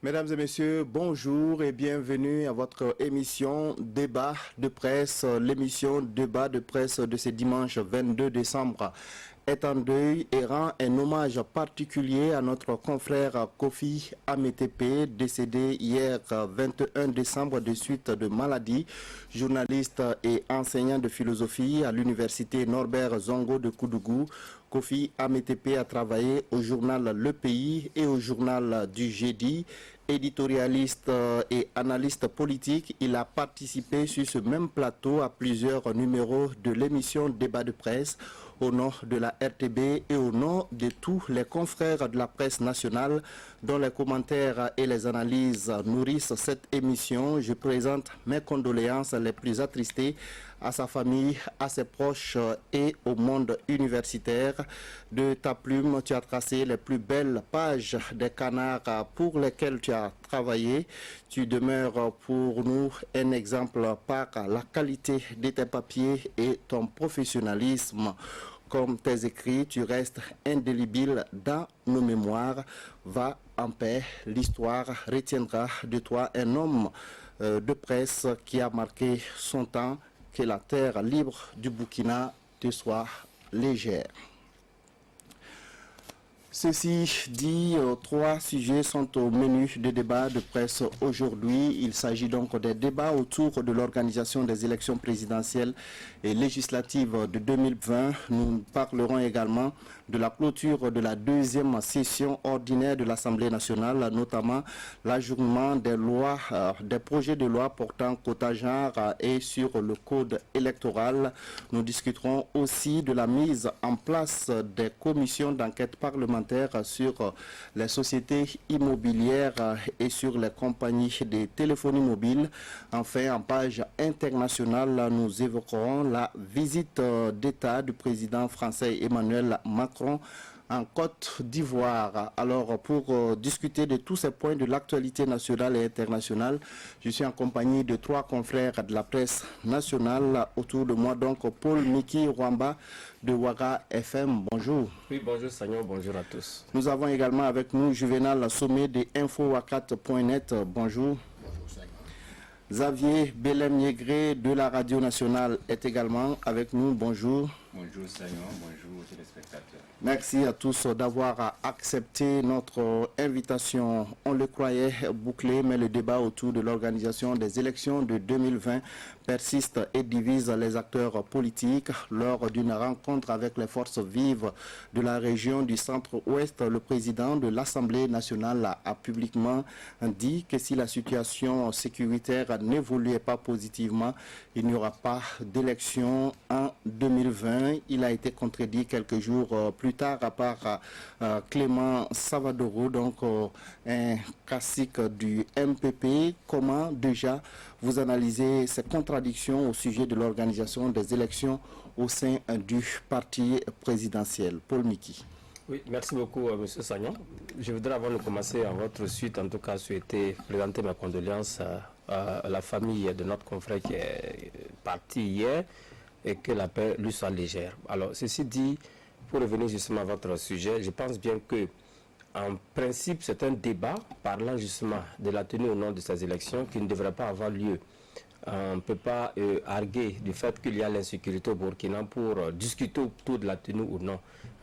Mesdames et messieurs, bonjour et bienvenue à votre émission Débat de presse. L'émission Débat de presse de ce dimanche 22 décembre est en deuil et rend un hommage particulier à notre confrère Kofi Ametepe, décédé hier 21 décembre de suite de maladie. Journaliste et enseignant de philosophie à l'université Norbert Zongo de Koudougou, Kofi Ametepe a travaillé au journal Le Pays et au journal du Jeudi. Éditorialiste et analyste politique, il a participé sur ce même plateau à plusieurs numéros de l'émission Débat de presse au nom de la RTB et au nom de tous les confrères de la presse nationale dont les commentaires et les analyses nourrissent cette émission. Je présente mes condoléances les plus attristées à sa famille, à ses proches et au monde universitaire. De ta plume, tu as tracé les plus belles pages des canards pour lesquels tu as travaillé. Tu demeures pour nous un exemple par la qualité de tes papiers et ton professionnalisme. Comme tes écrits, tu restes indélébile dans nos mémoires. Va en paix, l'histoire retiendra de toi un homme de presse qui a marqué son temps. Que la terre libre du Burkina te soit légère. Ceci dit, trois sujets sont au menu des débats de presse aujourd'hui. Il s'agit donc des débats autour de l'organisation des élections présidentielles et législatives de 2020. Nous parlerons également de la clôture de la deuxième session ordinaire de l'Assemblée nationale, notamment l'ajournement des lois, des projets de loi portant quota genre et sur le code électoral. Nous discuterons aussi de la mise en place des commissions d'enquête parlementaire sur les sociétés immobilières et sur les compagnies de téléphonie mobile. Enfin, en page internationale, nous évoquerons la visite d'État du président français Emmanuel Macron en Côte d'Ivoire. Alors, pour discuter de tous ces points de l'actualité nationale et internationale, je suis en compagnie de trois confrères de la presse nationale. Autour de moi, donc, Paul Miki Rwamba de Ouaga FM. Bonjour. Oui, bonjour Sagnon, bonjour à tous. Nous avons également avec nous Juvenal Sommet de InfoWakat.net. Bonjour. Xavier Belem-Niegré de la Radio Nationale est également avec nous. Bonjour. Bonjour Sagnon, bonjour aux téléspectateurs. Merci à tous d'avoir accepté notre invitation. On le croyait bouclé, mais le débat autour de l'organisation des élections de 2020 persiste et divise les acteurs politiques. Lors d'une rencontre avec les forces vives de la région du centre-ouest, le président de l'Assemblée nationale a publiquement dit que si la situation sécuritaire n'évoluait pas positivement, il n'y aura pas d'élection en 2020. Il a été contredit quelques jours plus tard par Clément Savadoro, donc un classique du MPP. Comment déjà vous analysez ces contradictions au sujet de l'organisation des élections au sein du parti présidentiel? Paul Miki. Oui, merci beaucoup M. Sagnon. Je voudrais avant de commencer à votre suite, en tout cas, souhaiter présenter ma condoléance à la famille de notre confrère qui est parti hier et que la paix lui soit légère. Alors, ceci dit, pour revenir justement à votre sujet, je pense bien que, en principe, c'est un débat parlant justement de la tenue ou non de ces élections qui ne devrait pas avoir lieu. On ne peut pas arguer du fait qu'il y a l'insécurité au Burkina pour discuter autour de la tenue ou non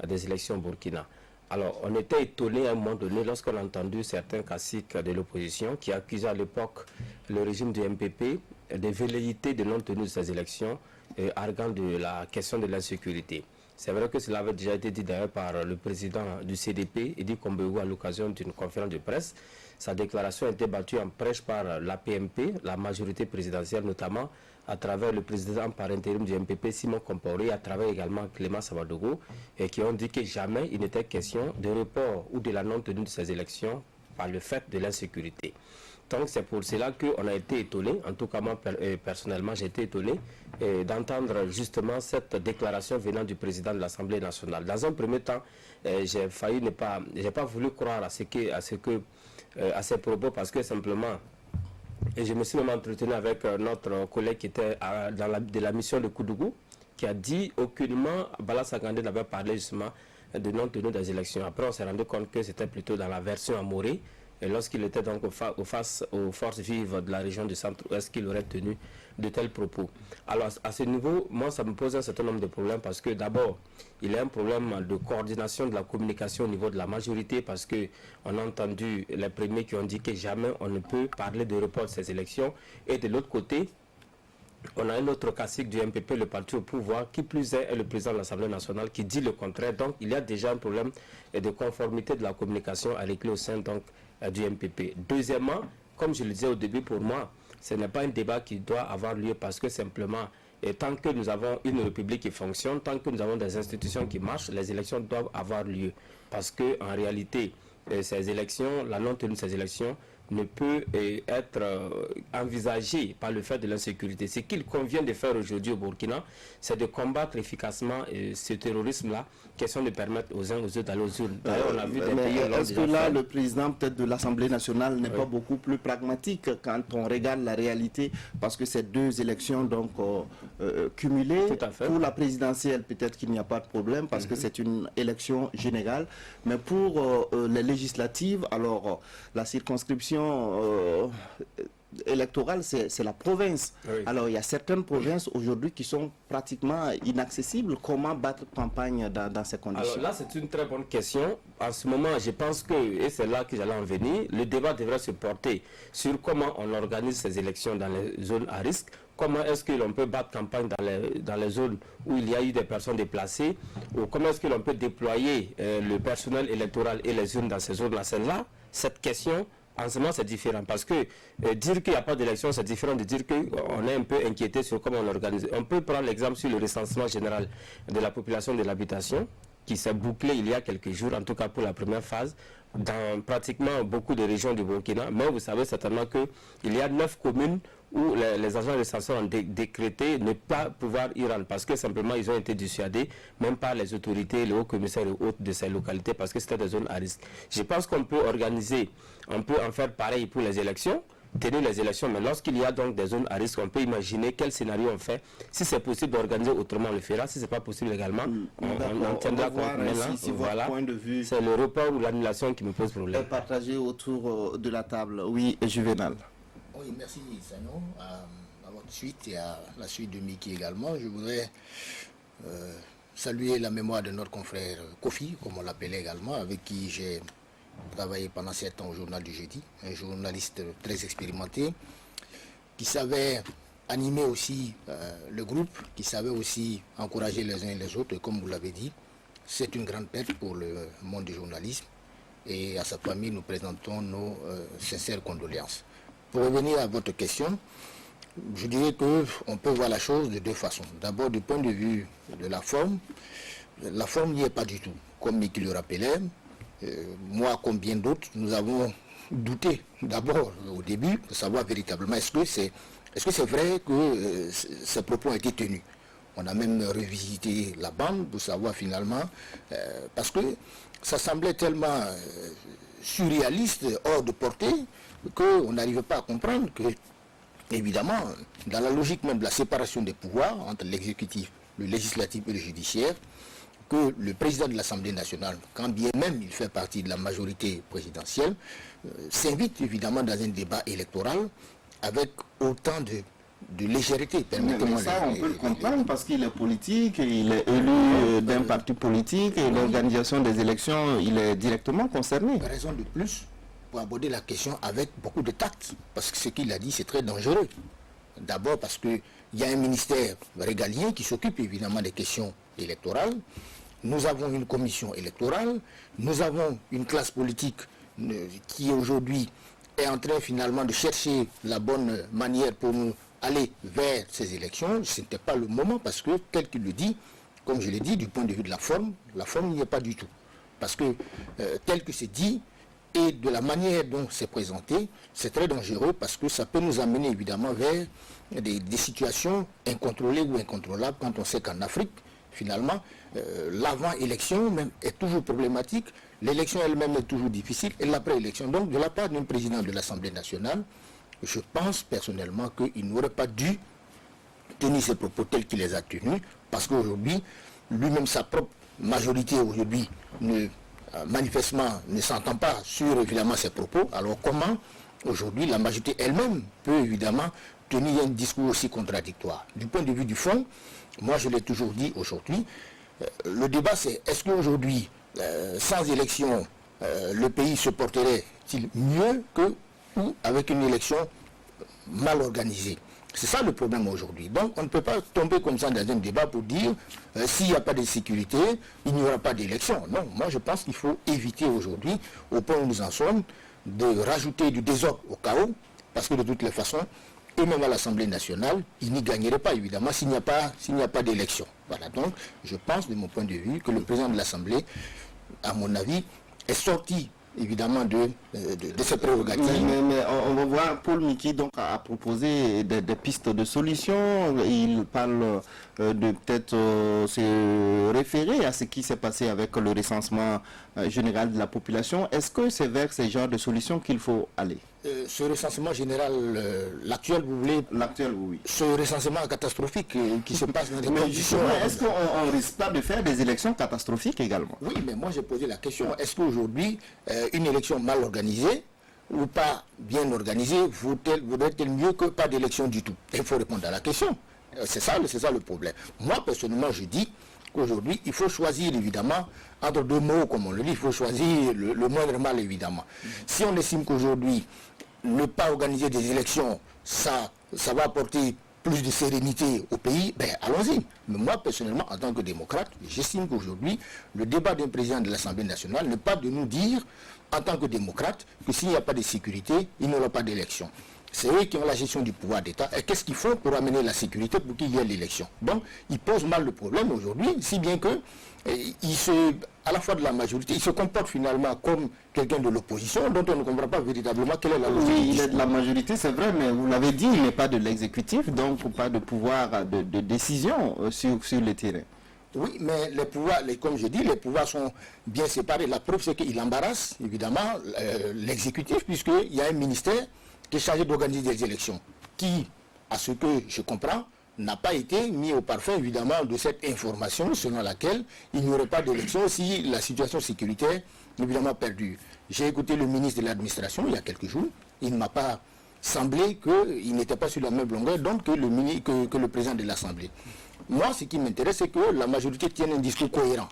des élections au Burkina. Alors, on était étonné à un moment donné lorsqu'on a entendu certains classiques de l'opposition qui accusaient à l'époque le régime du MPP de velléité de non-tenue de ces élections, arguant de la question de l'insécurité. C'est vrai que cela avait déjà été dit d'ailleurs par le président du CDP, Edi Kombego, à l'occasion d'une conférence de presse. Sa déclaration a été battue en prêche par l'APMP, la majorité présidentielle notamment, à travers le président par intérim du MPP, Simon Compaoré, à travers également Clément Savadoro, et qui ont dit que jamais il n'était question de report ou de la non-tenue de ces élections par le fait de l'insécurité. Donc c'est pour cela qu'on a été étonné, en tout cas moi personnellement j'ai été étonné d'entendre justement cette déclaration venant du président de l'Assemblée nationale. Dans un premier temps, j'ai pas voulu croire à ces propos parce que simplement, et je me suis même entretenu avec notre collègue qui était de la mission de Koudougou, qui a dit aucunement Bala Sagandé n'avait parlé justement de non-tenue des élections. Après on s'est rendu compte que c'était plutôt dans la version amorée et lorsqu'il était donc aux forces vives de la région du centre-ouest qu'il aurait tenu de tels propos. Alors à ce niveau, moi ça me pose un certain nombre de problèmes parce que d'abord, il y a un problème de coordination de la communication au niveau de la majorité parce qu'on a entendu les premiers qui ont dit que jamais on ne peut parler de report de ces élections et de l'autre côté, on a un autre classique du MPP, le parti au pouvoir, qui plus est le président de l'Assemblée nationale, qui dit le contraire. Donc, il y a déjà un problème de conformité de la communication avec le sein donc, du MPP. Deuxièmement, comme je le disais au début, pour moi, ce n'est pas un débat qui doit avoir lieu parce que simplement, tant que nous avons une république qui fonctionne, tant que nous avons des institutions qui marchent, les élections doivent avoir lieu. Parce qu'en réalité, ces élections, la non-tenue de ces élections, ne peut être envisagé par le fait de l'insécurité. Ce qu'il convient de faire aujourd'hui au Burkina, c'est de combattre efficacement ce terrorisme-là, question de permettre aux uns aux autres d'aller aux urnes. On a vu des pays. Est-ce que là, le président peut-être de l'Assemblée nationale n'est pas beaucoup plus pragmatique quand on regarde la réalité, parce que ces deux élections donc cumulées, pour la présidentielle, peut-être qu'il n'y a pas de problème, parce que c'est une élection générale, mais pour les législatives, alors la circonscription électorale, c'est la province. Oui. Alors, il y a certaines provinces aujourd'hui qui sont pratiquement inaccessibles. Comment battre campagne dans ces conditions? Alors là, c'est une très bonne question. En ce moment, je pense que, et c'est là que j'allais en venir, le débat devrait se porter sur comment on organise ces élections dans les zones à risque. Comment est-ce que l'on peut battre campagne dans les zones où il y a eu des personnes déplacées, ou comment est-ce que l'on peut déployer le personnel électoral et les urnes dans ces zones-là. C'est là, cette question. En ce moment, c'est différent parce que dire qu'il n'y a pas d'élection, c'est différent de dire qu'on est un peu inquiété sur comment on l'organise. On peut prendre l'exemple sur le recensement général de la population de l'habitation qui s'est bouclé il y a quelques jours, en tout cas pour la première phase, dans pratiquement beaucoup de régions du Burkina. Mais vous savez certainement qu'il y a 9 communes où les agents recenseurs ont décrété ne pas pouvoir y rendre parce que simplement ils ont été dissuadés, même par les autorités, les hauts commissaires et autres de ces localités, parce que c'était des zones à risque. Je pense qu'on peut organiser, on peut en faire pareil pour les élections, tenir les élections, mais lorsqu'il y a donc des zones à risque, on peut imaginer quel scénario on fait. Si c'est possible d'organiser autrement, on le fera. Si ce n'est pas possible également, on tiendra compte maintenant. Voilà. C'est le report ou l'annulation qui me pose problème. Partagé autour de la table. Oui, Juvenal. Oui, merci Sano. À votre suite et à la suite de Mickey également, je voudrais saluer la mémoire de notre confrère Kofi, comme on l'appelait également, avec qui j'ai travaillé pendant 7 ans au Journal du Jeudi, un journaliste très expérimenté, qui savait animer aussi le groupe, qui savait aussi encourager les uns et les autres, et comme vous l'avez dit, c'est une grande perte pour le monde du journalisme, et à sa famille, nous présentons nos sincères condoléances. Pour revenir à votre question, je dirais qu'on peut voir la chose de deux façons. D'abord, du point de vue de la forme n'y est pas du tout. Comme Mickey le rappelait, moi comme bien d'autres, nous avons douté d'abord au début de savoir véritablement est-ce que c'est vrai que ces propos ont été tenus. On a même revisité la bande pour savoir finalement, parce que ça semblait tellement surréaliste, hors de portée, qu'on n'arrivait pas à comprendre que, évidemment, dans la logique même de la séparation des pouvoirs entre l'exécutif, le législatif et le judiciaire, que le président de l'Assemblée nationale, quand bien même il fait partie de la majorité présidentielle, s'invite évidemment dans un débat électoral avec autant de légèreté. Mais ça, on peut le comprendre parce qu'il est politique, il est élu d'un parti politique et l'organisation des élections, il est directement concerné. Raison de plus pour aborder la question avec beaucoup de tact, parce que ce qu'il a dit, c'est très dangereux. D'abord parce qu'il y a un ministère régalien qui s'occupe évidemment des questions électorales. Nous avons une commission électorale, nous avons une classe politique qui aujourd'hui est en train finalement de chercher la bonne manière pour nous aller vers ces élections. Ce n'était pas le moment parce que, tel qu'il le dit, comme je l'ai dit, du point de vue de la forme n'y est pas du tout. Parce que, tel que c'est dit, et de la manière dont c'est présenté, c'est très dangereux parce que ça peut nous amener évidemment vers des situations incontrôlées ou incontrôlables quand on sait qu'en Afrique, finalement, l'avant-élection même est toujours problématique, l'élection elle-même est toujours difficile et l'après-élection. Donc de la part d'un président de l'Assemblée nationale, je pense personnellement qu'il n'aurait pas dû tenir ses propos tels qu'il les a tenus parce qu'aujourd'hui, lui-même sa propre majorité aujourd'hui ne manifestement ne s'entend pas sur évidemment ses propos, alors comment aujourd'hui la majorité elle-même peut évidemment tenir un discours aussi contradictoire? Du point de vue du fond, moi je l'ai toujours dit aujourd'hui, le débat c'est est-ce qu'aujourd'hui, sans élection, le pays se porterait-il mieux que ou avec une élection mal organisée? C'est ça le problème aujourd'hui. Donc on ne peut pas tomber comme ça dans un débat pour dire s'il n'y a pas de sécurité, il n'y aura pas d'élection. Non, moi je pense qu'il faut éviter aujourd'hui, au point où nous en sommes, de rajouter du désordre au chaos, parce que de toutes les façons, et même à l'Assemblée nationale, ils n'y gagneraient pas évidemment s'il n'y a pas d'élection. Voilà, donc je pense de mon point de vue que le président de l'Assemblée, à mon avis, est sorti évidemment de ses prérogatives. Mais on va voir, Paul Miki donc a proposé des pistes de solutions. Il parle de peut-être se référer à ce qui s'est passé avec le recensement général de la population. Est-ce que c'est vers ces genres de solutions qu'il faut aller? Ce recensement général, l'actuel, vous voulez? L'actuel, oui. Ce recensement catastrophique qui se passe dans des conditions... Est-ce qu'on ne risque pas de faire des élections catastrophiques également? Oui, mais moi j'ai posé la question, est-ce qu'aujourd'hui, une élection mal organisée ou pas bien organisée vaudrait-elle mieux que pas d'élection du tout? Il faut répondre à la question. C'est ça le problème. Moi, personnellement, je dis qu'aujourd'hui, il faut choisir évidemment, entre deux mots, comme on le dit, il faut choisir le moindre mal, évidemment. Si on estime qu'aujourd'hui, ne pas organiser des élections, ça va apporter plus de sérénité au pays, ben allons-y. Mais moi, personnellement, en tant que démocrate, j'estime qu'aujourd'hui, le débat d'un président de l'Assemblée nationale n'est pas de nous dire, en tant que démocrate, que s'il n'y a pas de sécurité, il n'y aura pas d'élection. C'est eux qui ont la gestion du pouvoir d'État. Et qu'est-ce qu'ils font pour amener la sécurité pour qu'il y ait l'élection? Donc, ils posent mal le problème aujourd'hui, si bien que à la fois de la majorité, il se comporte finalement comme quelqu'un de l'opposition, dont on ne comprend pas véritablement quelle est la logique. Oui, il est de la majorité, c'est vrai, mais vous l'avez dit, il n'est pas de l'exécutif, donc pas de pouvoir de décision sur le terrain. Oui, mais les pouvoirs, comme je dis, les pouvoirs sont bien séparés. La preuve, c'est qu'il embarrasse, évidemment, l'exécutif, puisqu'il y a un ministère qui est chargé d'organiser des élections, qui, à ce que je comprends, n'a pas été mis au parfum, évidemment, de cette information selon laquelle il n'y aurait pas d'élection si la situation sécuritaire, évidemment, perdure. J'ai écouté le ministre de l'administration il y a quelques jours, il ne m'a pas semblé qu'il n'était pas sur la même longueur d'onde que le président de l'Assemblée. Moi, ce qui m'intéresse, c'est que la majorité tienne un discours cohérent.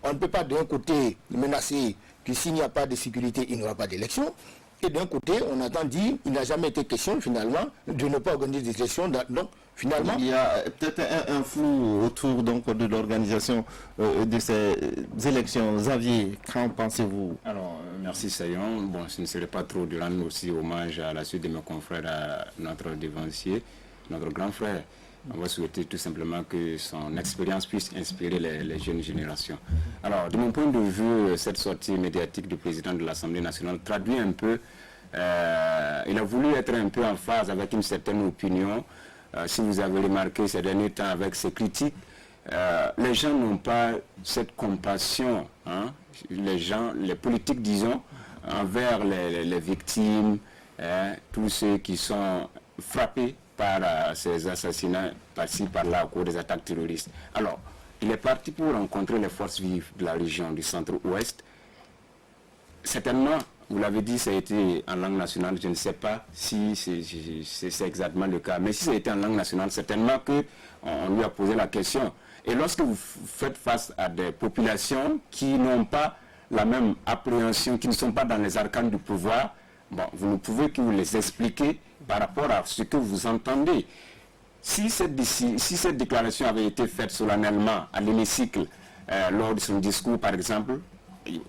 On ne peut pas d'un côté menacer que s'il n'y a pas de sécurité, il n'y aura pas d'élection. Et d'un côté, on entend dire qu'il n'a jamais été question, finalement, de ne pas organiser des élections. Donc, finalement... Il y a peut-être un flou autour donc, de l'organisation de ces élections. Xavier, qu'en pensez-vous? Alors, merci Sayon. Bon, ce ne serait pas trop de rendre aussi hommage à la suite de mes confrères, à notre devancier, notre grand frère. On va souhaiter tout simplement que son expérience puisse inspirer les jeunes générations. Alors, de mon point de vue, cette sortie médiatique du président de l'Assemblée nationale traduit un peu, il a voulu être un peu en phase avec une certaine opinion. Si vous avez remarqué ces derniers temps avec ses critiques, les gens n'ont pas cette compassion, hein, les politiques, disons, envers les victimes, tous ceux qui sont frappés par ces assassinats par-ci, par-là, au cours des attaques terroristes. Alors, il est parti pour rencontrer les forces vives de la région du centre-ouest. Certainement, vous l'avez dit, ça a été en langue nationale, je ne sais pas si c'est exactement le cas, mais si ça a été en langue nationale, certainement qu'on lui a posé la question. Et lorsque vous faites face à des populations qui n'ont pas la même appréhension, qui ne sont pas dans les arcanes du pouvoir, bon, vous ne pouvez que vous les expliquer par rapport à ce que vous entendez. Si cette déclaration avait été faite solennellement à l'hémicycle, lors de son discours par exemple,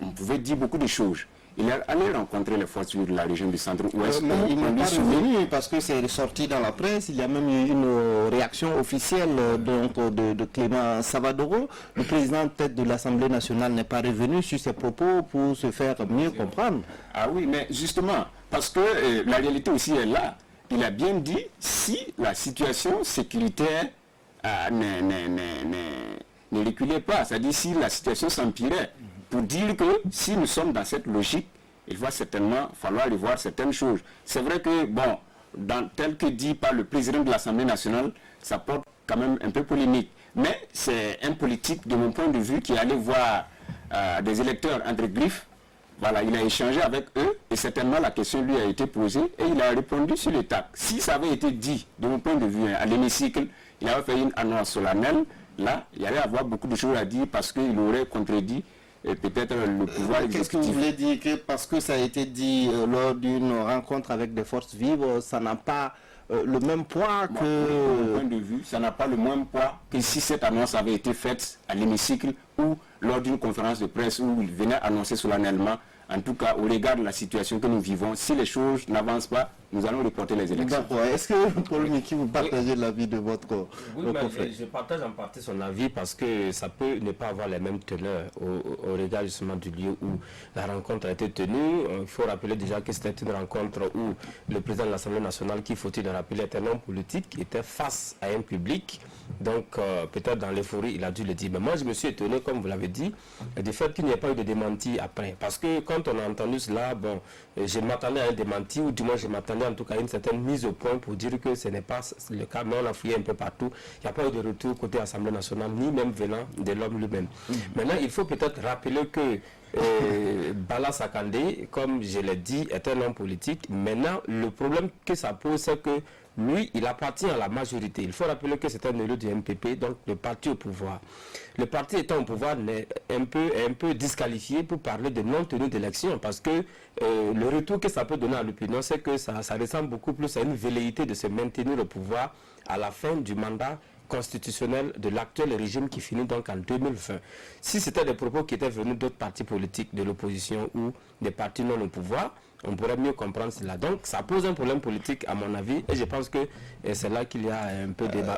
on pouvait dire beaucoup de choses. Il est allé rencontrer les forces de la région du centre-ouest. Il n'est pas revenu parce que c'est sorti dans la presse. Il y a même eu une réaction officielle de Clément Savadoro. Le président tête de l'Assemblée nationale n'est pas revenu sur ses propos pour se faire mieux comprendre. Ah oui, mais justement, parce que la réalité aussi est là. Il a bien dit, si la situation sécuritaire ne reculait pas, c'est-à-dire si la situation s'empirait, pour dire que si nous sommes dans cette logique, il va certainement falloir revoir certaines choses. C'est vrai que, bon, tel que dit par le président de l'Assemblée nationale, ça porte quand même un peu polémique. Mais c'est un politique, de mon point de vue, qui allait voir des électeurs entre griffes. Voilà, il a échangé avec eux et certainement la question lui a été posée et il a répondu sur le tac. Si ça avait été dit, de mon point de vue, à l'hémicycle, il avait fait une annonce solennelle, là, il y allait avoir beaucoup de choses à dire parce qu'il aurait contredit peut-être le pouvoir exécutif. Qu'est-ce que vous voulez dire que parce que ça a été dit lors d'une rencontre avec des forces vives, ça n'a pas le même poids que... De mon point de vue, ça n'a pas le même poids que si cette annonce avait été faite à l'hémicycle ou lors d'une conférence de presse où il venait annoncer solennellement, en tout cas au regard de la situation que nous vivons, si les choses n'avancent pas, nous allons reporter les élections. D'accord. Est-ce que, Paul Miki, vous partagez l'avis de votre confrère? Je partage en partie son avis parce que ça peut ne pas avoir les mêmes teneurs au regard justement du lieu où la rencontre a été tenue. Il faut rappeler déjà que c'était une rencontre où le président de l'Assemblée nationale, qui faut-il le rappeler, est un homme politique qui était face à un public. Donc peut-être dans l'euphorie, il a dû le dire. Mais moi, je me suis étonné, comme vous l'avez dit, du fait qu'il n'y ait pas eu de démenti après. Parce que quand on a entendu cela, bon, je m'attendais à un démenti, ou du moins je m'attendais en tout cas à une certaine mise au point pour dire que ce n'est pas le cas, mais on a fouillé un peu partout. Il n'y a pas eu de retour côté Assemblée nationale, ni même venant de l'homme lui-même. Maintenant, il faut peut-être rappeler que Bala Sakandé, comme je l'ai dit, est un homme politique. Maintenant, le problème que ça pose, c'est que lui, il appartient à la majorité. Il faut rappeler que c'est un élu du MPP, donc le parti au pouvoir. Le parti étant au pouvoir est un peu disqualifié pour parler de non-tenue d'élection, parce que le retour que ça peut donner à l'opinion, c'est que ça ressemble beaucoup plus à une velléité de se maintenir au pouvoir à la fin du mandat constitutionnel de l'actuel régime qui finit donc en 2020. Si c'était des propos qui étaient venus d'autres partis politiques de l'opposition ou des partis non au pouvoir, on pourrait mieux comprendre cela. Donc ça pose un problème politique à mon avis et je pense que c'est là qu'il y a un peu de débat.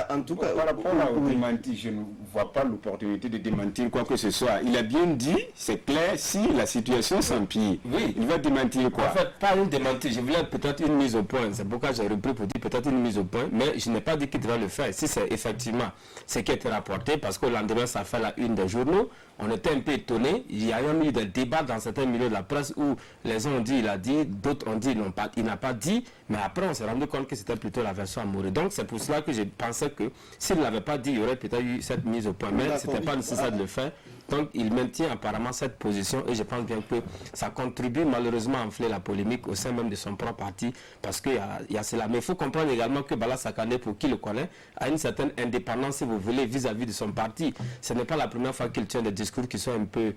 En tout cas, par rapport au démenti, je ne vois pas l'opportunité de démentir quoi que ce soit. Il a bien dit, c'est clair, si la situation s'empire, oui, il va démentir quoi? En fait, pas une démentir, je voulais peut-être une mise au point. C'est pourquoi j'ai repris pour dire peut-être une mise au point, mais je n'ai pas dit qu'il devait le faire. Si c'est effectivement ce qui a été rapporté, parce qu'au lendemain, ça fait la une des journaux, on était un peu étonnés. Il y a eu des débats dans certains milieux de la presse où les uns ont dit il a dit, d'autres ont dit il n'a pas dit, mais après on s'est rendu compte que c'était plutôt la version amoureux. Donc c'est pour cela que je pensais que s'il ne l'avait pas dit, il y aurait peut-être eu cette mise au point, mais ce n'était pas nécessaire de le faire. Donc il maintient apparemment cette position et je pense bien que ça contribue malheureusement à enfler la polémique au sein même de son propre parti parce qu'il y a cela. Mais il faut comprendre également que Bala Sakandé, pour qui le connaît, a une certaine indépendance, si vous voulez, vis-à-vis de son parti. Ce n'est pas la première fois qu'il tient des discours qui sont un peu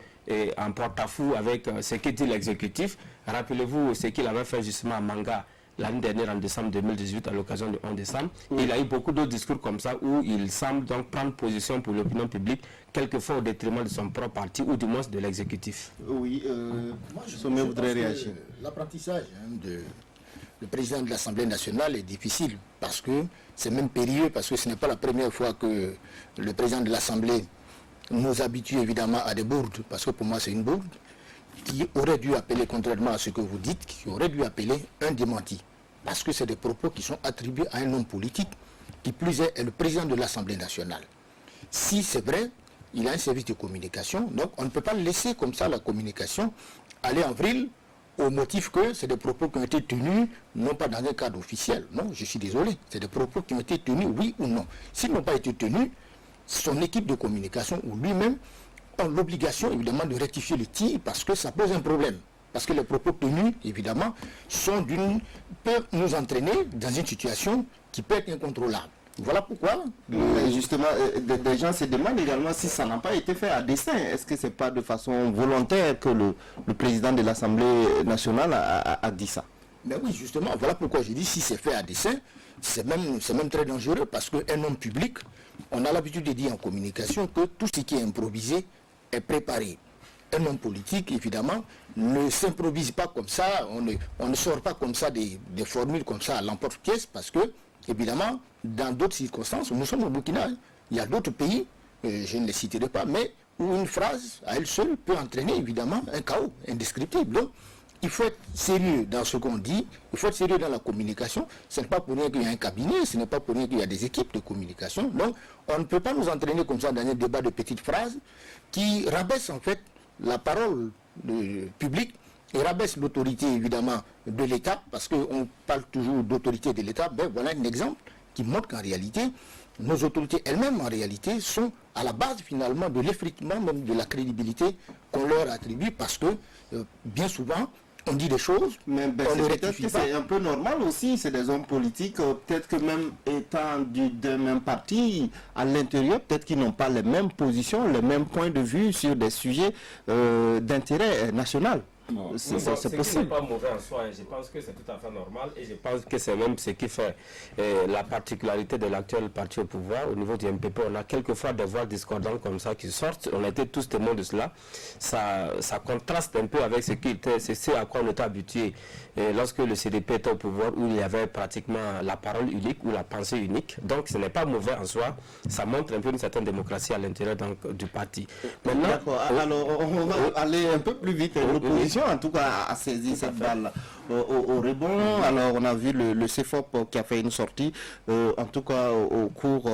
en porte-à-faux avec ce que dit l'exécutif. Rappelez-vous ce qu'il avait fait justement à Manga l'année dernière, en décembre 2018, à l'occasion du 11 décembre. Il a eu beaucoup d'autres discours comme ça où il semble donc prendre position pour l'opinion publique, quelquefois au détriment de son propre parti ou du moins de l'exécutif. Oui, moi je voudrais réagir. L'apprentissage le président de l'Assemblée nationale est difficile parce que c'est même périlleux, parce que ce n'est pas la première fois que le président de l'Assemblée nous habitue évidemment à des bourdes, parce que pour moi c'est une bourde, qui aurait dû appeler, contrairement à ce que vous dites, qui aurait dû appeler un démenti. Parce que c'est des propos qui sont attribués à un homme politique, qui plus est le président de l'Assemblée nationale. Si c'est vrai, il a un service de communication, donc on ne peut pas laisser comme ça la communication aller en vrille au motif que c'est des propos qui ont été tenus, non pas dans un cadre officiel. Non, je suis désolé, c'est des propos qui ont été tenus, oui ou non. S'ils n'ont pas été tenus, son équipe de communication ou lui-même ont l'obligation évidemment de rectifier le tir parce que ça pose un problème. Parce que les propos tenus, évidemment, peuvent nous entraîner dans une situation qui peut être incontrôlable. Voilà pourquoi. Justement, des gens se demandent également si ça n'a pas été fait à dessein. Est-ce que ce n'est pas de façon volontaire que le président de l'Assemblée nationale a dit ça? Mais oui, justement, voilà pourquoi j'ai dit si c'est fait à dessein, c'est même très dangereux parce qu'un homme public, on a l'habitude de dire en communication que tout ce qui est improvisé est préparé. Un homme politique, évidemment, ne s'improvise pas comme ça, on ne sort pas comme ça des formules comme ça à l'emporte-pièce parce que, évidemment, dans d'autres circonstances, nous sommes au Burkina, il y a d'autres pays, je ne les citerai pas, mais où une phrase à elle seule peut entraîner évidemment un chaos indescriptible. Donc, il faut être sérieux dans ce qu'on dit, il faut être sérieux dans la communication. Ce n'est pas pour rien qu'il y a un cabinet, ce n'est pas pour rien qu'il y a des équipes de communication. Donc, on ne peut pas nous entraîner comme ça dans un débat de petites phrases qui rabaisse en fait la parole publique et rabaisse l'autorité évidemment de l'État, parce qu'on parle toujours d'autorité de l'État. Ben voilà un exemple qui montre qu'en réalité, nos autorités elles-mêmes, en réalité, sont à la base, finalement, de l'effritement, même de la crédibilité qu'on leur attribue, parce que, bien souvent, on dit des choses, mais on ne peut-être rectifie que pas. c'est un peu normal aussi, c'est des hommes politiques, peut-être que même étant d'un même parti, à l'intérieur, peut-être qu'ils n'ont pas les mêmes positions, les mêmes points de vue sur des sujets d'intérêt national. Bon, C'est ce qui possible. n'est pas mauvais en soi, je pense que c'est tout à fait normal et je pense que c'est même ce qui fait la particularité de l'actuel parti au pouvoir. Au niveau du MPP, on a quelquefois des voix discordantes comme ça qui sortent, on était tous témoins de cela. Ça contraste un peu avec ce à quoi on était habitué lorsque le CDP était au pouvoir, où il y avait pratiquement la parole unique ou la pensée unique. Donc ce n'est pas mauvais en soi, ça montre un peu une certaine démocratie à l'intérieur du parti. D'accord, alors on va aller un peu plus vite. L'opposition, en tout cas, a saisi cette balle au rebond. Alors, on a vu le CFOP qui a fait une sortie, en tout cas au cours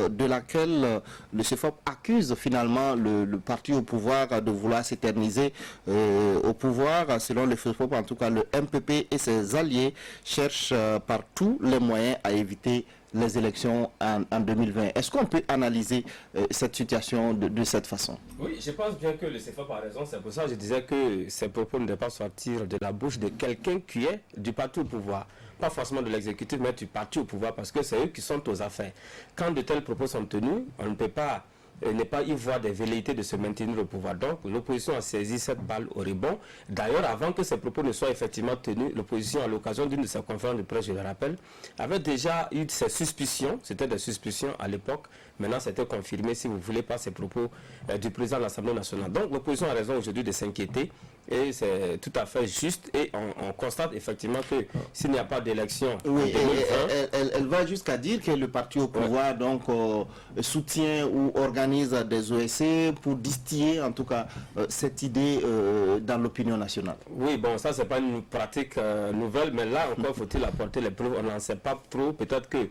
de laquelle le CFOP accuse finalement le parti au pouvoir de vouloir s'éterniser au pouvoir. Selon le CFOP, en tout cas, le MPP et ses alliés cherchent par tous les moyens à éviter les élections en 2020. Est-ce qu'on peut analyser cette situation de cette façon? Oui, je pense bien que le CFOP a raison. C'est pour ça que je disais que ces propos ne doivent pas sortir de la bouche de quelqu'un qui est du parti au pouvoir. Pas forcément de l'exécutif, mais du parti au pouvoir, parce que c'est eux qui sont aux affaires. Quand de tels propos sont tenus, on ne peut pas ne pas y voir des velléités de se maintenir au pouvoir. Donc l'opposition a saisi cette balle au rebond. D'ailleurs, avant que ces propos ne soient effectivement tenus, l'opposition, à l'occasion d'une de ses conférences de presse, je le rappelle, avait déjà eu ses suspicions, c'était des suspicions à l'époque, maintenant c'était confirmé, si vous voulez, par ces propos du président de l'Assemblée nationale. Donc l'opposition a raison aujourd'hui de s'inquiéter, et c'est tout à fait juste, et on constate effectivement que s'il n'y a pas d'élection en 2020... Elle va jusqu'à dire que le parti au pouvoir donc soutient ou organise des OSC pour distiller en tout cas cette idée dans l'opinion nationale. Oui, bon, ça c'est pas une pratique nouvelle, mais là encore faut-il apporter les preuves, on n'en sait pas trop, peut-être que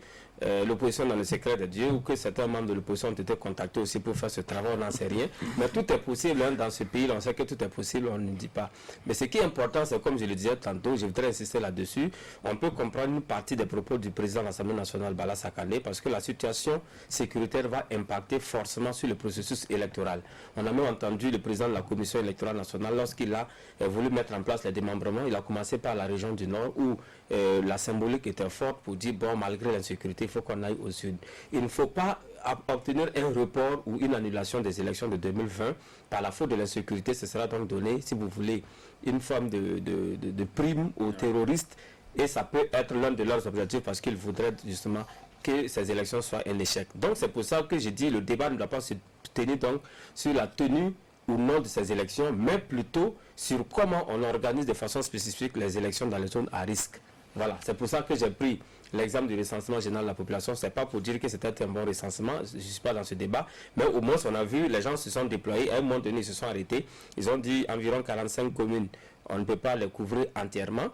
l'opposition dans le secret de Dieu, ou que certains membres de l'opposition ont été contactés aussi pour faire ce travail, on n'en sait rien. Mais tout est possible dans ce pays, on sait que tout est possible, on ne dit pas. Mais ce qui est important, c'est comme je le disais tantôt, je voudrais insister là-dessus, on peut comprendre une partie des propos du président de l'Assemblée nationale, Bala Sakane, parce que la situation sécuritaire va impacter forcément sur le processus électoral. On a même entendu le président de la Commission électorale nationale, lorsqu'il a voulu mettre en place les démembrements, il a commencé par la région du Nord, où la symbolique était forte pour dire, bon, malgré l'insécurité, il faut qu'on aille au sud. Il ne faut pas obtenir un report ou une annulation des élections de 2020 par la faute de l'insécurité. Ce sera donc donné, si vous voulez, une forme de prime aux terroristes, et ça peut être l'un de leurs objectifs parce qu'ils voudraient justement que ces élections soient un échec. Donc c'est pour ça que j'ai dit le débat ne doit pas se tenir donc sur la tenue ou non de ces élections, mais plutôt sur comment on organise de façon spécifique les élections dans les zones à risque. Voilà, c'est pour ça que j'ai pris l'exemple du recensement général de la population. Ce n'est pas pour dire que c'était un bon recensement, je ne suis pas dans ce débat, mais au moins on a vu, les gens se sont déployés, à un moment donné ils se sont arrêtés, ils ont dit environ 45 communes, on ne peut pas les couvrir entièrement.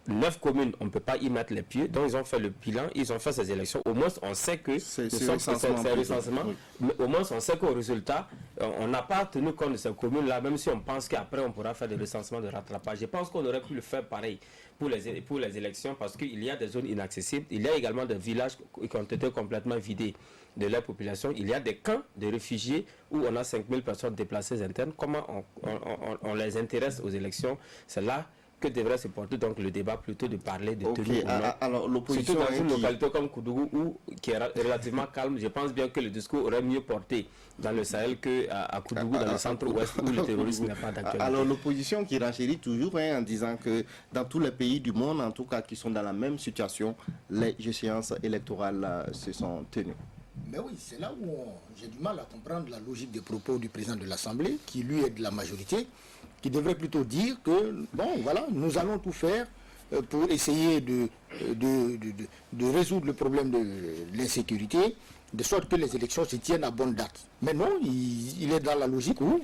9 communes, on ne peut pas y mettre les pieds, donc ils ont fait le bilan, ils ont fait ces élections. Au moins, on sait que c'est recensement, oui. Mais au moins, on sait qu'au résultat, on n'a pas tenu compte de ces communes-là, même si on pense qu'après, on pourra faire des recensements de rattrapage. Je pense qu'on aurait pu le faire pareil pour les élections, parce qu'il y a des zones inaccessibles, il y a également des villages qui ont été complètement vidés de leur population, il y a des camps de réfugiés où on a 5000 personnes déplacées internes. Comment on les intéresse aux élections? C'est là que devrait se porter donc le débat, plutôt de parler de tenue. Alors l'opposition, surtout dans une localité comme Koudougou, qui est relativement calme, je pense bien que le discours aurait mieux porté dans le Sahel qu'à Koudougou, dans le centre-ouest, où le terrorisme n'est pas d'actualité. Alors l'opposition qui renchérit toujours en disant que dans tous les pays du monde, en tout cas qui sont dans la même situation, les échéances électorales se sont tenues. Mais oui, c'est là où j'ai du mal à comprendre la logique des propos du président de l'Assemblée, qui lui est de la majorité, qui devrait plutôt dire que, bon, voilà, nous allons tout faire pour essayer de résoudre le problème de l'insécurité, de sorte que les élections se tiennent à bonne date. Mais non, il est dans la logique où,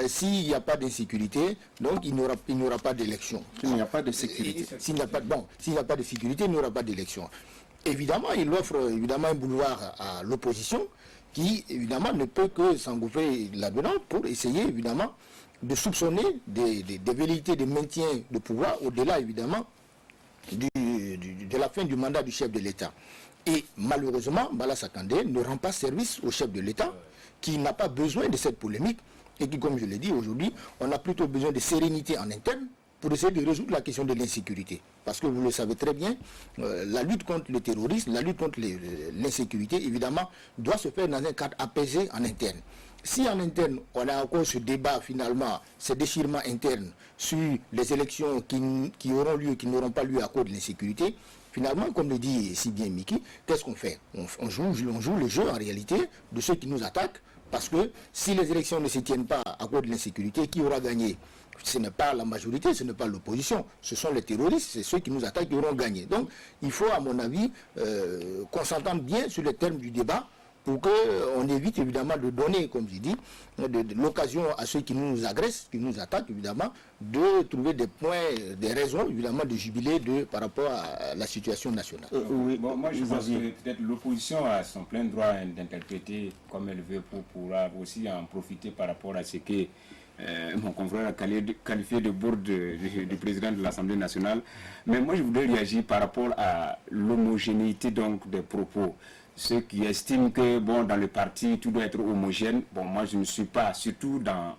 s'il n'y a pas d'insécurité, donc il n'y aura pas d'élection. S'il n'y a pas de sécurité. S'il n'y a pas de sécurité, il n'y aura pas d'élection. Évidemment, il offre un boulevard à l'opposition qui, évidemment, ne peut que s'engouffrer là-dedans pour essayer, évidemment, de soupçonner des velléités de maintien de pouvoir, au-delà, évidemment, de la fin du mandat du chef de l'État. Et malheureusement, Bala Sakandé ne rend pas service au chef de l'État, qui n'a pas besoin de cette polémique, et qui, comme je l'ai dit aujourd'hui, on a plutôt besoin de sérénité en interne pour essayer de résoudre la question de l'insécurité. Parce que vous le savez très bien, la lutte contre le terrorisme, la lutte contre l'insécurité, évidemment, doit se faire dans un cadre apaisé en interne. Si en interne, on a encore ce débat finalement, ce déchirement interne sur les élections qui auront lieu, qui n'auront pas lieu à cause de l'insécurité, finalement, comme le dit si bien Mickey, qu'est-ce qu'on fait? On joue le jeu en réalité de ceux qui nous attaquent, parce que si les élections ne se tiennent pas à cause de l'insécurité, qui aura gagné? Ce n'est pas la majorité, ce n'est pas l'opposition, ce sont les terroristes, c'est ceux qui nous attaquent qui auront gagné. Donc il faut, à mon avis, qu'on s'entende bien sur les termes du débat, pour qu'on évite évidemment de donner, comme je dis, l'occasion à ceux qui nous agressent, qui nous attaquent évidemment, de trouver des points, des raisons évidemment de jubiler par rapport à la situation nationale. Oui. Bon, moi je pense que peut-être l'opposition a son plein droit d'interpréter comme elle veut pour pouvoir aussi en profiter par rapport à ce que mon confrère a qualifié de bourde du président de l'Assemblée nationale. Mais moi je voudrais réagir par rapport à l'homogénéité donc des propos. Ceux qui estiment que bon, dans le parti tout doit être homogène, bon moi je ne suis pas, surtout dans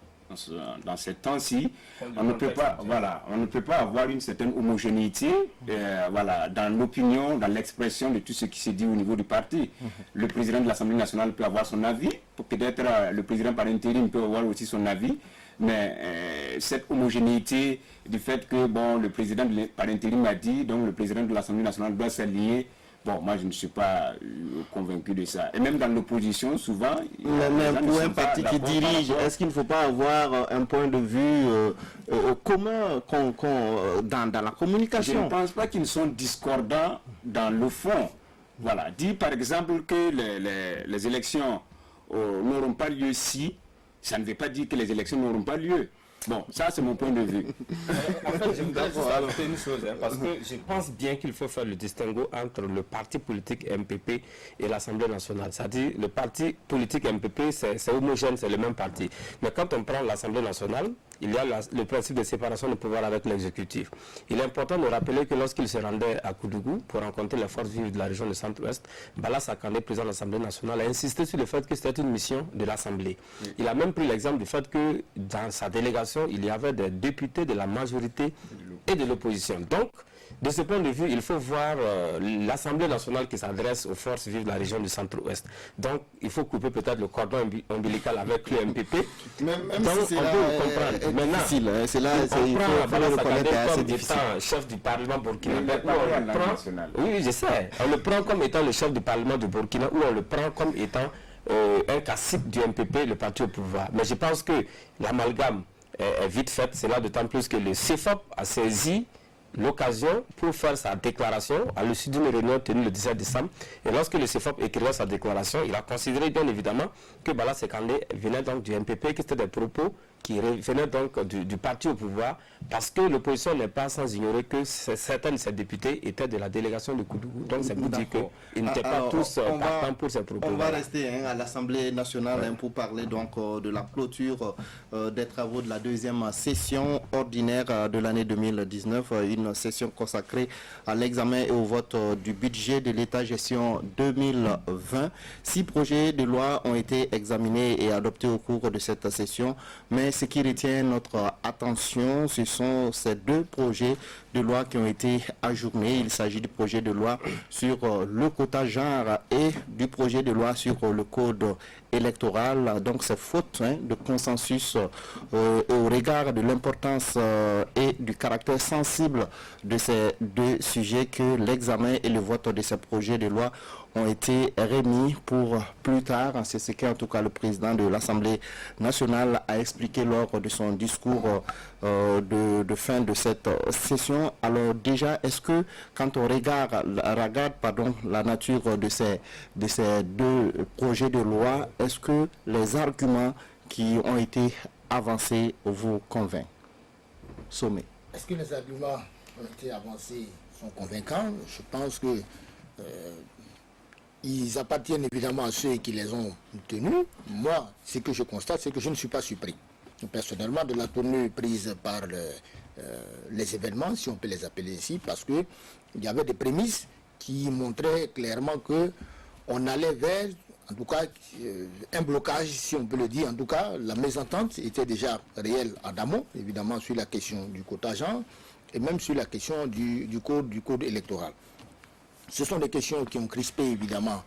ces temps-ci, on ne peut pas avoir une certaine homogénéité dans l'opinion, dans l'expression de tout ce qui se dit au niveau du parti. Le président de l'Assemblée nationale peut avoir son avis, peut-être le président par intérim peut avoir aussi son avis, mais cette homogénéité du fait que bon, le président par intérim a dit, donc le président de l'Assemblée nationale doit s'allier. Bon, moi je ne suis pas convaincu de ça. Et même dans l'opposition, souvent... Mais pour un parti qui dirige, est-ce qu'il ne faut pas avoir un point de vue commun dans la communication? Je ne pense pas qu'ils sont discordants dans le fond. Voilà. Dire par exemple que les élections n'auront pas lieu si, ça ne veut pas dire que les élections n'auront pas lieu. Bon, ça c'est mon point de vue. En fait, je voudrais juste ajouter une chose, parce que je pense bien qu'il faut faire le distinguo entre le parti politique MPP et l'Assemblée nationale. C'est-à-dire, le parti politique MPP, c'est homogène, c'est le même parti. Mais quand on prend l'Assemblée nationale, il y a le principe de séparation de pouvoir avec l'exécutif. Il est important de rappeler que lorsqu'il se rendait à Koudougou pour rencontrer les forces vives de la région du Centre-Ouest, Bala Sakandé, président de l'Assemblée nationale, a insisté sur le fait que c'était une mission de l'Assemblée. Oui. Il a même pris l'exemple du fait que dans sa délégation, il y avait des députés de la majorité et de l'opposition. Donc, de ce point de vue, il faut voir l'Assemblée nationale qui s'adresse aux forces vives de la région du Centre-Ouest. Donc, il faut couper peut-être le cordon ombilical avec le MPP. Même donc, si on peut comprendre. Maintenant, c'est là, il faut le reconnaître, c'est difficile. Chef du Parlement burkinabé, oui, je sais. On le prend comme étant le chef du Parlement du Burkina, ou on le prend comme étant un cacique du MPP, le parti au pouvoir. Mais je pense que l'amalgame est vite faite. C'est là d'autant plus que le CFOP a saisi l'occasion pour faire sa déclaration à l'issue d'une réunion tenue le 17 décembre. Et lorsque le CFOP écrivait sa déclaration, il a considéré bien évidemment que Bala Sekandé venait donc du MPP, que c'était des propos qui venaient donc du parti au pouvoir, parce que l'opposition n'est pas sans ignorer que certains de ses députés étaient de la délégation de Koudougou. Donc c'est pour dire qu'ils n'étaient pas tous partants pour ces propos. On va rester à l'Assemblée nationale pour parler donc de la clôture des travaux de la deuxième session ordinaire de l'année 2019, une session consacrée à l'examen et au vote du budget de l'État gestion 2020. 6 projets de loi ont été examinés et adoptés au cours de cette session, mais ce qui retient notre attention, ce sont ces 2 projets de loi qui ont été ajournés. Il s'agit du projet de loi sur le quota genre et du projet de loi sur le code électoral. Donc c'est faute de consensus au regard de l'importance et du caractère sensible de ces 2 sujets que l'examen et le vote de ces projets de loi ont été remis pour plus tard. C'est ce qu'en tout cas le président de l'Assemblée nationale a expliqué lors de son discours de fin de cette session. Alors déjà, est-ce que quand on regarde la nature de ces 2 projets de loi, est-ce que les arguments qui ont été avancés vous convainquent? Sommet. Est-ce que les arguments ont été avancés sont convaincants? Je pense que ils appartiennent évidemment à ceux qui les ont tenus. Moi, ce que je constate, c'est que je ne suis pas surpris, personnellement, de la tournure prise par les événements, si on peut les appeler ainsi, parce qu'il y avait des prémices qui montraient clairement qu'on allait vers, en tout cas, un blocage, si on peut le dire. En tout cas, la mésentente était déjà réelle en amont, évidemment, sur la question du quota genre et même sur la question du code électoral. Ce sont des questions qui ont crispé, évidemment,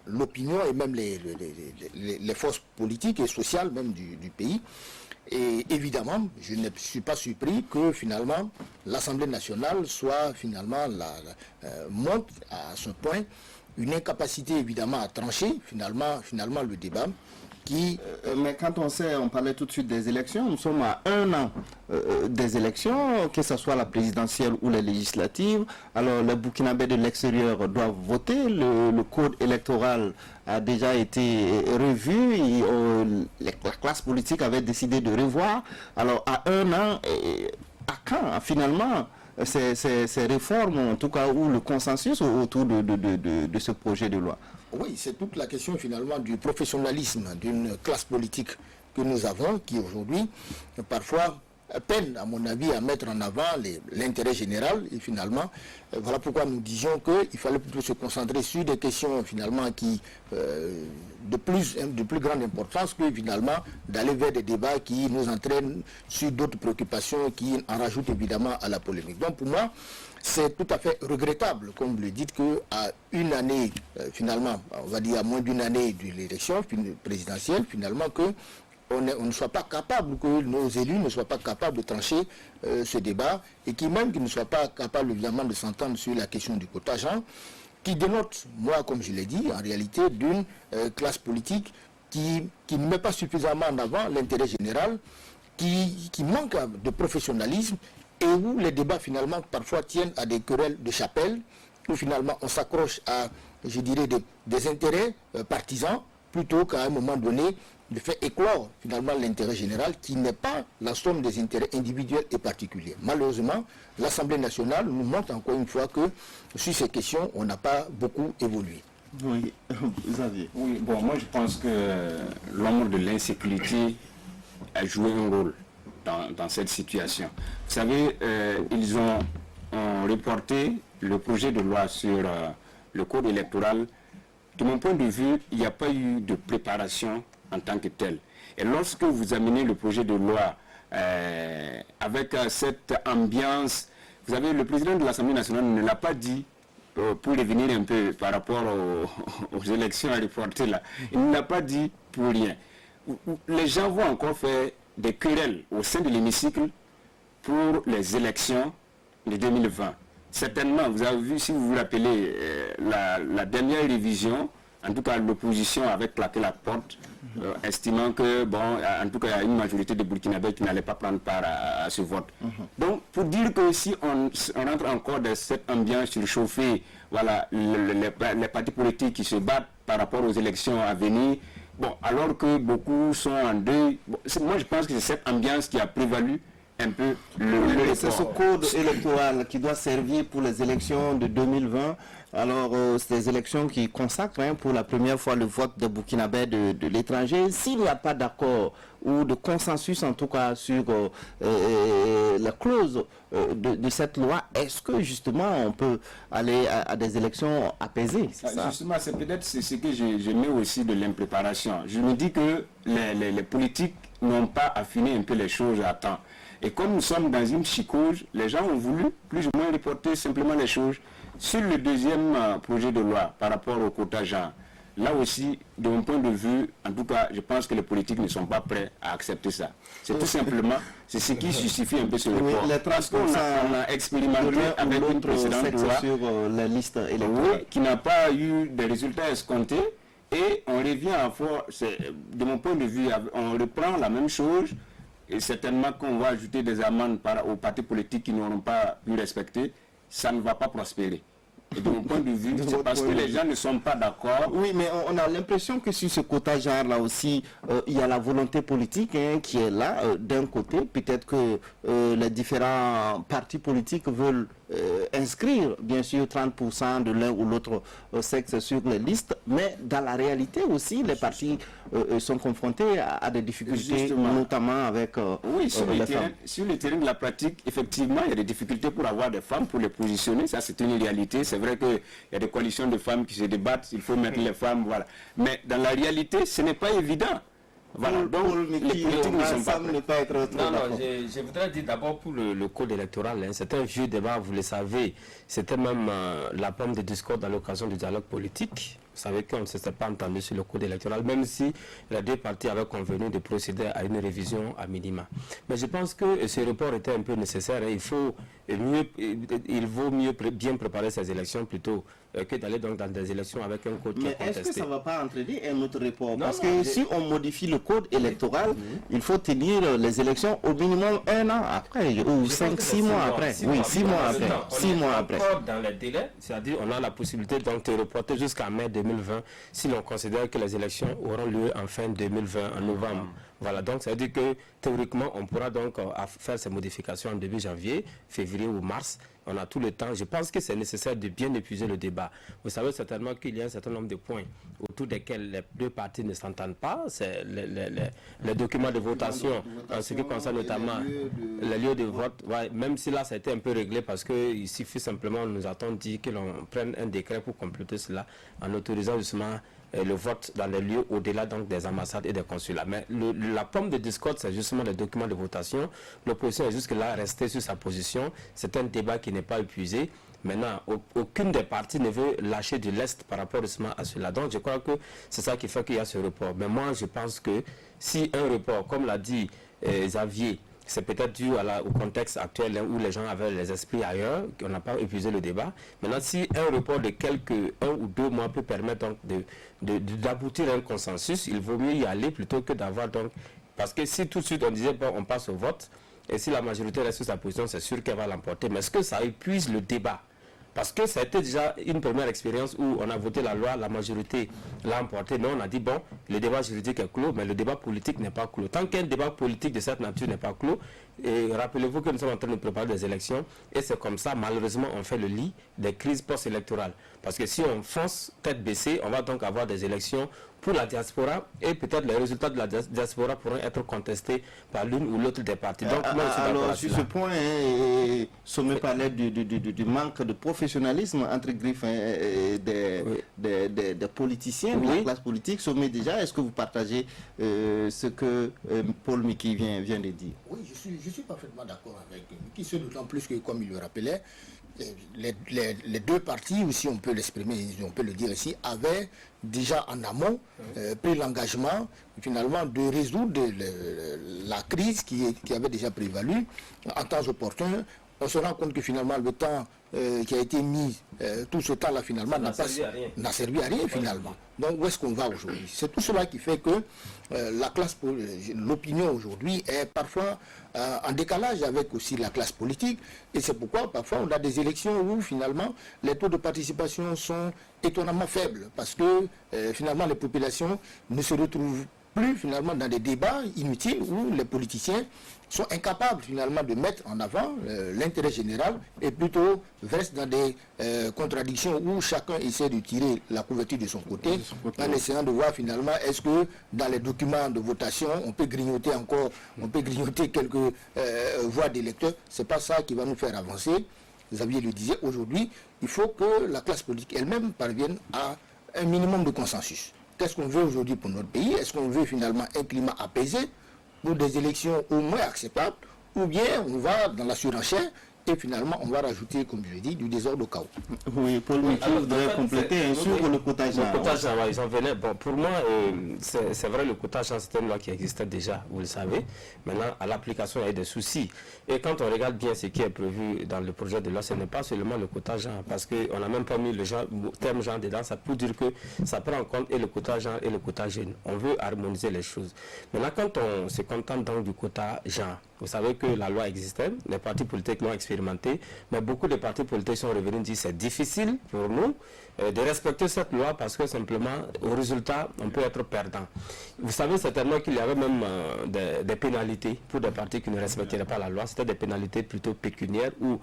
l'opinion et même les forces politiques et sociales même du pays. Et évidemment, je ne suis pas surpris que finalement l'Assemblée nationale soit finalement monte à ce point une incapacité évidemment à trancher finalement le débat. Mais quand on parlait tout de suite des élections, nous sommes à 1 an des élections, que ce soit la présidentielle ou les législatives. Alors les Burkinabés de l'extérieur doivent voter, le code électoral a déjà été revu, la classe politique avait décidé de revoir. Alors à 1 an, à quand finalement ces réformes, en tout cas, ou le consensus autour de ce projet de loi? Oui, c'est toute la question finalement du professionnalisme d'une classe politique que nous avons, qui aujourd'hui, parfois, peine, à mon avis, à mettre en avant l'intérêt général. Et finalement, voilà pourquoi nous disions qu'il fallait plutôt se concentrer sur des questions finalement de plus grande importance que finalement d'aller vers des débats qui nous entraînent sur d'autres préoccupations qui en rajoutent évidemment à la polémique. Donc pour moi, c'est tout à fait regrettable, comme vous le dites, qu'à une année, finalement, on va dire à moins d'une année de l'élection présidentielle, finalement, on ne soit pas capable, que nos élus ne soient pas capables de trancher ce débat, et qu'ils ne soient pas capables, évidemment, de s'entendre sur la question du quota genre, qui dénote, moi, comme je l'ai dit, en réalité, d'une classe politique qui ne met pas suffisamment en avant l'intérêt général, qui manque de professionnalisme, et où les débats finalement parfois tiennent à des querelles de chapelle, où finalement on s'accroche à, je dirais, des intérêts partisans, plutôt qu'à un moment donné de faire éclore finalement l'intérêt général qui n'est pas la somme des intérêts individuels et particuliers. Malheureusement, l'Assemblée nationale nous montre encore une fois que sur ces questions, on n'a pas beaucoup évolué. Oui, Xavier. Oui, bon, moi je pense que l'ombre de l'insécurité a joué un rôle dans cette situation. Vous savez, ils ont reporté le projet de loi sur le code électoral. De mon point de vue, il n'y a pas eu de préparation en tant que tel. Et lorsque vous amenez le projet de loi avec cette ambiance, vous savez, le président de l'Assemblée nationale ne l'a pas dit pour revenir un peu par rapport aux élections à reporter là. Il ne l'a pas dit pour rien. Les gens vont encore faire des querelles au sein de l'hémicycle pour les élections de 2020. Certainement, vous avez vu, si vous vous rappelez, la dernière révision, en tout cas l'opposition avait claqué la porte, estimant que, bon, en tout cas, il y a une majorité de Burkinabés qui n'allaient pas prendre part à ce vote. Donc, pour dire que si on rentre encore dans cette ambiance surchauffée, voilà, les partis politiques qui se battent par rapport aux élections à venir, bon, alors que beaucoup sont en deuil, bon, moi je pense que c'est cette ambiance qui a prévalu un peu le c'est ce code électoral qui doit servir pour les élections de 2020. Alors, c'est des élections qui consacrent pour la première fois le vote des Burkinabés de l'étranger. S'il n'y a pas d'accord ou de consensus, en tout cas, sur la clause de cette loi, est-ce que, justement, on peut aller à des élections apaisées? Justement, c'est peut-être ce que je mets aussi de l'impréparation. Je me dis que les politiques n'ont pas affiné un peu les choses à temps. Et comme nous sommes dans une psychose, les gens ont voulu plus ou moins reporter simplement les choses. Sur le deuxième projet de loi par rapport au quota genre, là aussi, de mon point de vue, en tout cas, je pense que les politiques ne sont pas prêts à accepter ça. C'est tout simplement, c'est ce qui justifie un peu ce report. Parce qu'on a expérimenté avec une précédente loi sur la liste électorale qui n'a pas eu des résultats escomptés. Et on revient à fois, de mon point de vue, on reprend la même chose. Et certainement qu'on va ajouter des amendes aux partis politiques qui n'auront pas pu respecter, ça ne va pas prospérer. Et de mon point de vue, c'est parce que les gens ne sont pas d'accord. Oui, mais on a l'impression que sur ce quota genre là aussi, il y a la volonté politique qui est là, d'un côté. Peut-être que les différents partis politiques veulent inscrire bien sûr 30% de l'un ou l'autre sexe sur les listes, mais dans la réalité aussi, les partis sont confrontés à des difficultés, Justement. notamment avec Oui, les femmes. sur le terrain de la pratique, effectivement, il y a des difficultés pour avoir des femmes, pour les positionner. Ça, c'est une réalité. C'est vrai qu'il y a des coalitions de femmes qui se débattent. Il faut mettre les femmes, voilà. Mais dans la réalité, ce n'est pas évident. Voilà. Donc, Paul les Miki, politiques ne sont pas semble ne pas être trop Non, d'accord. je voudrais dire d'abord pour le code électoral, c'est un vieux débat, vous le savez, c'était même la pomme de discorde à l'occasion du dialogue politique. Vous savez qu'on ne s'était pas entendu sur le code électoral, même si les deux parties avaient convenu de procéder à une révision à minima. Mais je pense que ce report était un peu nécessaire. Il vaut mieux bien préparer ces élections plutôt que d'aller donc dans des élections avec un code qui est Mais est-ce que contesté. ça ne va pas entraîner un autre report? Non, Parce non, que si on modifie le code électoral, il faut tenir les élections au minimum 1 an après, ou 5-6 mois après. Oui, 6 mois après. 6 mois après. Encore dans les délais, c'est-à-dire on a la possibilité donc de reporter jusqu'à mai 2020 si l'on considère que les élections auront lieu en fin 2020, en novembre. Voilà, donc ça veut dire que théoriquement on pourra donc faire ces modifications en début janvier, février ou mars. On a tout le temps. Je pense que c'est nécessaire de bien épuiser le débat. Vous savez certainement qu'il y a un certain nombre de points autour desquels les deux parties ne s'entendent pas. C'est les documents de votation, en ce qui concerne notamment les lieux de vote. Ouais, même si là ça a été un peu réglé parce qu'il suffit simplement, nous a-t-on dit que l'on prenne un décret pour compléter cela en autorisant justement le vote dans les lieux au-delà donc des ambassades et des consulats. Mais la pomme de discorde, c'est justement les documents de votation. L'opposition est jusque-là restée sur sa position. C'est un débat qui n'est pas épuisé. Maintenant, aucune des parties ne veut lâcher de l'Est par rapport justement à cela. Donc, je crois que c'est ça qui fait qu'il y a ce report. Mais moi, je pense que si un report, comme l'a dit Xavier, c'est peut-être dû au contexte actuel où les gens avaient les esprits ailleurs, qu'on n'a pas épuisé le débat. Maintenant, si un report de un ou 2 mois peut permettre donc d'aboutir à un consensus, il vaut mieux y aller plutôt que d'avoir donc... Parce que si tout de suite on disait, bon, on passe au vote, et si la majorité reste sur sa position, c'est sûr qu'elle va l'emporter. Mais est-ce que ça épuise le débat? Parce que ça a été déjà une première expérience où on a voté la loi, la majorité l'a emporté, mais on a dit, bon, le débat juridique est clos, mais le débat politique n'est pas clos. Tant qu'un débat politique de cette nature n'est pas clos, et rappelez-vous que nous sommes en train de préparer des élections, et c'est comme ça, malheureusement, on fait le lit des crises post-électorales. Parce que si on fonce tête baissée, on va donc avoir des élections pour la diaspora, et peut-être les résultats de la diaspora pourront être contestés par l'une ou l'autre des partis. Donc, moi, je suis alors, sur ce point, Sommet parlait du manque de professionnalisme entre griffes des politiciens, de la classe politique. Sommet déjà, est-ce que vous partagez ce que Paul Miki vient de dire? Oui, je suis parfaitement d'accord avec Miki, c'est d'autant plus que, comme il le rappelait, les deux partis, ou si on peut l'exprimer, on peut le dire ici, avaient déjà en amont pris l'engagement finalement de résoudre la crise qui avait déjà prévalu en temps opportun. On se rend compte que finalement le temps qui a été mis, tout ce temps-là finalement n'a servi à rien finalement. Donc où est-ce qu'on va aujourd'hui? C'est tout cela qui fait que l'opinion aujourd'hui est parfois en décalage avec aussi la classe politique, et c'est pourquoi parfois on a des élections où finalement les taux de participation sont étonnamment faibles, parce que finalement les populations ne se retrouvent plus finalement dans des débats inutiles où les politiciens sont incapables finalement de mettre en avant l'intérêt général, et plutôt versent dans des contradictions où chacun essaie de tirer la couverture de son côté en essayant de voir finalement est-ce que dans les documents de votation on peut grignoter quelques voix d'électeurs. C'est pas ça qui va nous faire avancer. Xavier le disait, aujourd'hui il faut que la classe politique elle-même parvienne à un minimum de consensus. Qu'est-ce qu'on veut aujourd'hui pour notre pays? Est-ce qu'on veut finalement un climat apaisé pour des élections au moins acceptables, ou bien on va dans la surenchère et finalement on va rajouter, comme je l'ai dit, du désordre au chaos? Oui, Paul Miki voudrait compléter sur le quota genre. Le quota genre, ils en venaient. Bon, pour moi, c'est vrai, le quota genre, c'était une loi qui existait déjà, vous le savez. Maintenant, à l'application, il y a eu des soucis. Et quand on regarde bien ce qui est prévu dans le projet de loi, ce n'est pas seulement le quota genre, parce qu'on n'a même pas mis le terme genre dedans, ça peut dire que ça prend en compte et le quota genre et le quota jeune. On veut harmoniser les choses. Maintenant, quand on se contente donc du quota genre, vous savez que la loi existait, les partis politiques l'ont expérimenté expérimenté, mais beaucoup de partis politiques sont revenus dire c'est difficile pour nous de respecter cette loi parce que simplement, au résultat, on peut être perdant. Vous savez certainement qu'il y avait même des pénalités pour des partis qui ne respecteraient pas la loi. C'était des pénalités plutôt pécuniaires où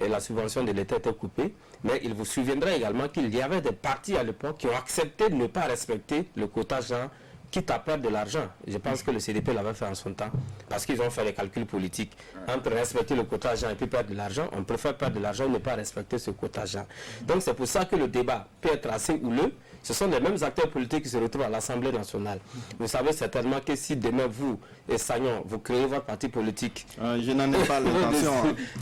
la subvention de l'État était coupée. Mais il vous souviendra également qu'il y avait des partis à l'époque qui ont accepté de ne pas respecter le quota genre, quitte à perdre de l'argent. Je pense que le CDP l'avait fait en son temps, parce qu'ils ont fait les calculs politiques. Entre respecter le quota agent et puis perdre de l'argent, on préfère perdre de l'argent et ne pas respecter ce quota agent. Donc c'est pour ça que le débat peut être assez houleux. Ce sont les mêmes acteurs politiques qui se retrouvent à l'Assemblée nationale. Vous savez certainement que si demain vous et Sagnon, vous créez votre parti politique... je n'en ai pas l'intention.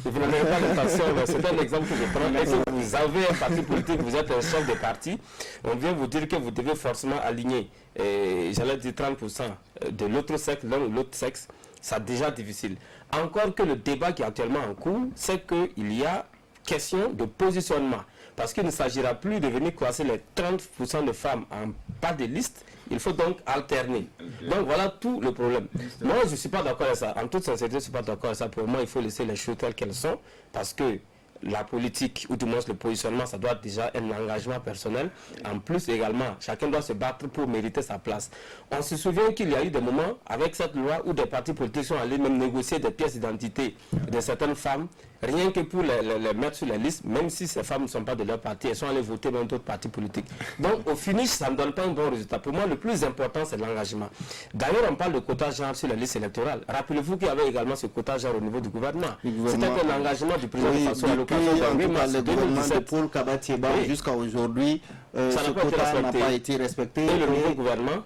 Vous n'en avez pas l'intention, mais c'est un exemple que je prends. Et que vous avez un parti politique, vous êtes un chef de parti, on vient vous dire que vous devez forcément aligner, j'allais dire 30% de l'autre sexe, l'un ou l'autre sexe, c'est déjà difficile. Encore que le débat qui est actuellement en cours, c'est qu'il y a question de positionnement. Parce qu'il ne s'agira plus de venir classer les 30% de femmes en bas de liste. Il faut donc alterner. Donc voilà tout le problème. Moi, je ne suis pas d'accord avec ça. En toute sincérité, je ne suis pas d'accord avec ça. Pour moi, il faut laisser les choses telles qu'elles sont. Parce que la politique, ou du moins le positionnement, ça doit être déjà un engagement personnel. En plus, également, chacun doit se battre pour mériter sa place. On se souvient qu'il y a eu des moments, avec cette loi, où des partis politiques sont allés même négocier des pièces d'identité de certaines femmes, rien que pour les mettre sur les listes, même si ces femmes ne sont pas de leur parti, elles sont allées voter dans d'autres partis politiques. Donc, au finish, ça ne donne pas un bon résultat. Pour moi, le plus important, c'est l'engagement. D'ailleurs, on parle de quota genre sur la liste électorale. Rappelez-vous qu'il y avait également ce quota genre au niveau du gouvernement. C'était un engagement du président de façon à l'occasion de 8 mars 2017. Paul Kabatieba, jusqu'à aujourd'hui, ce quota n'a pas été respecté. Et le nouveau gouvernement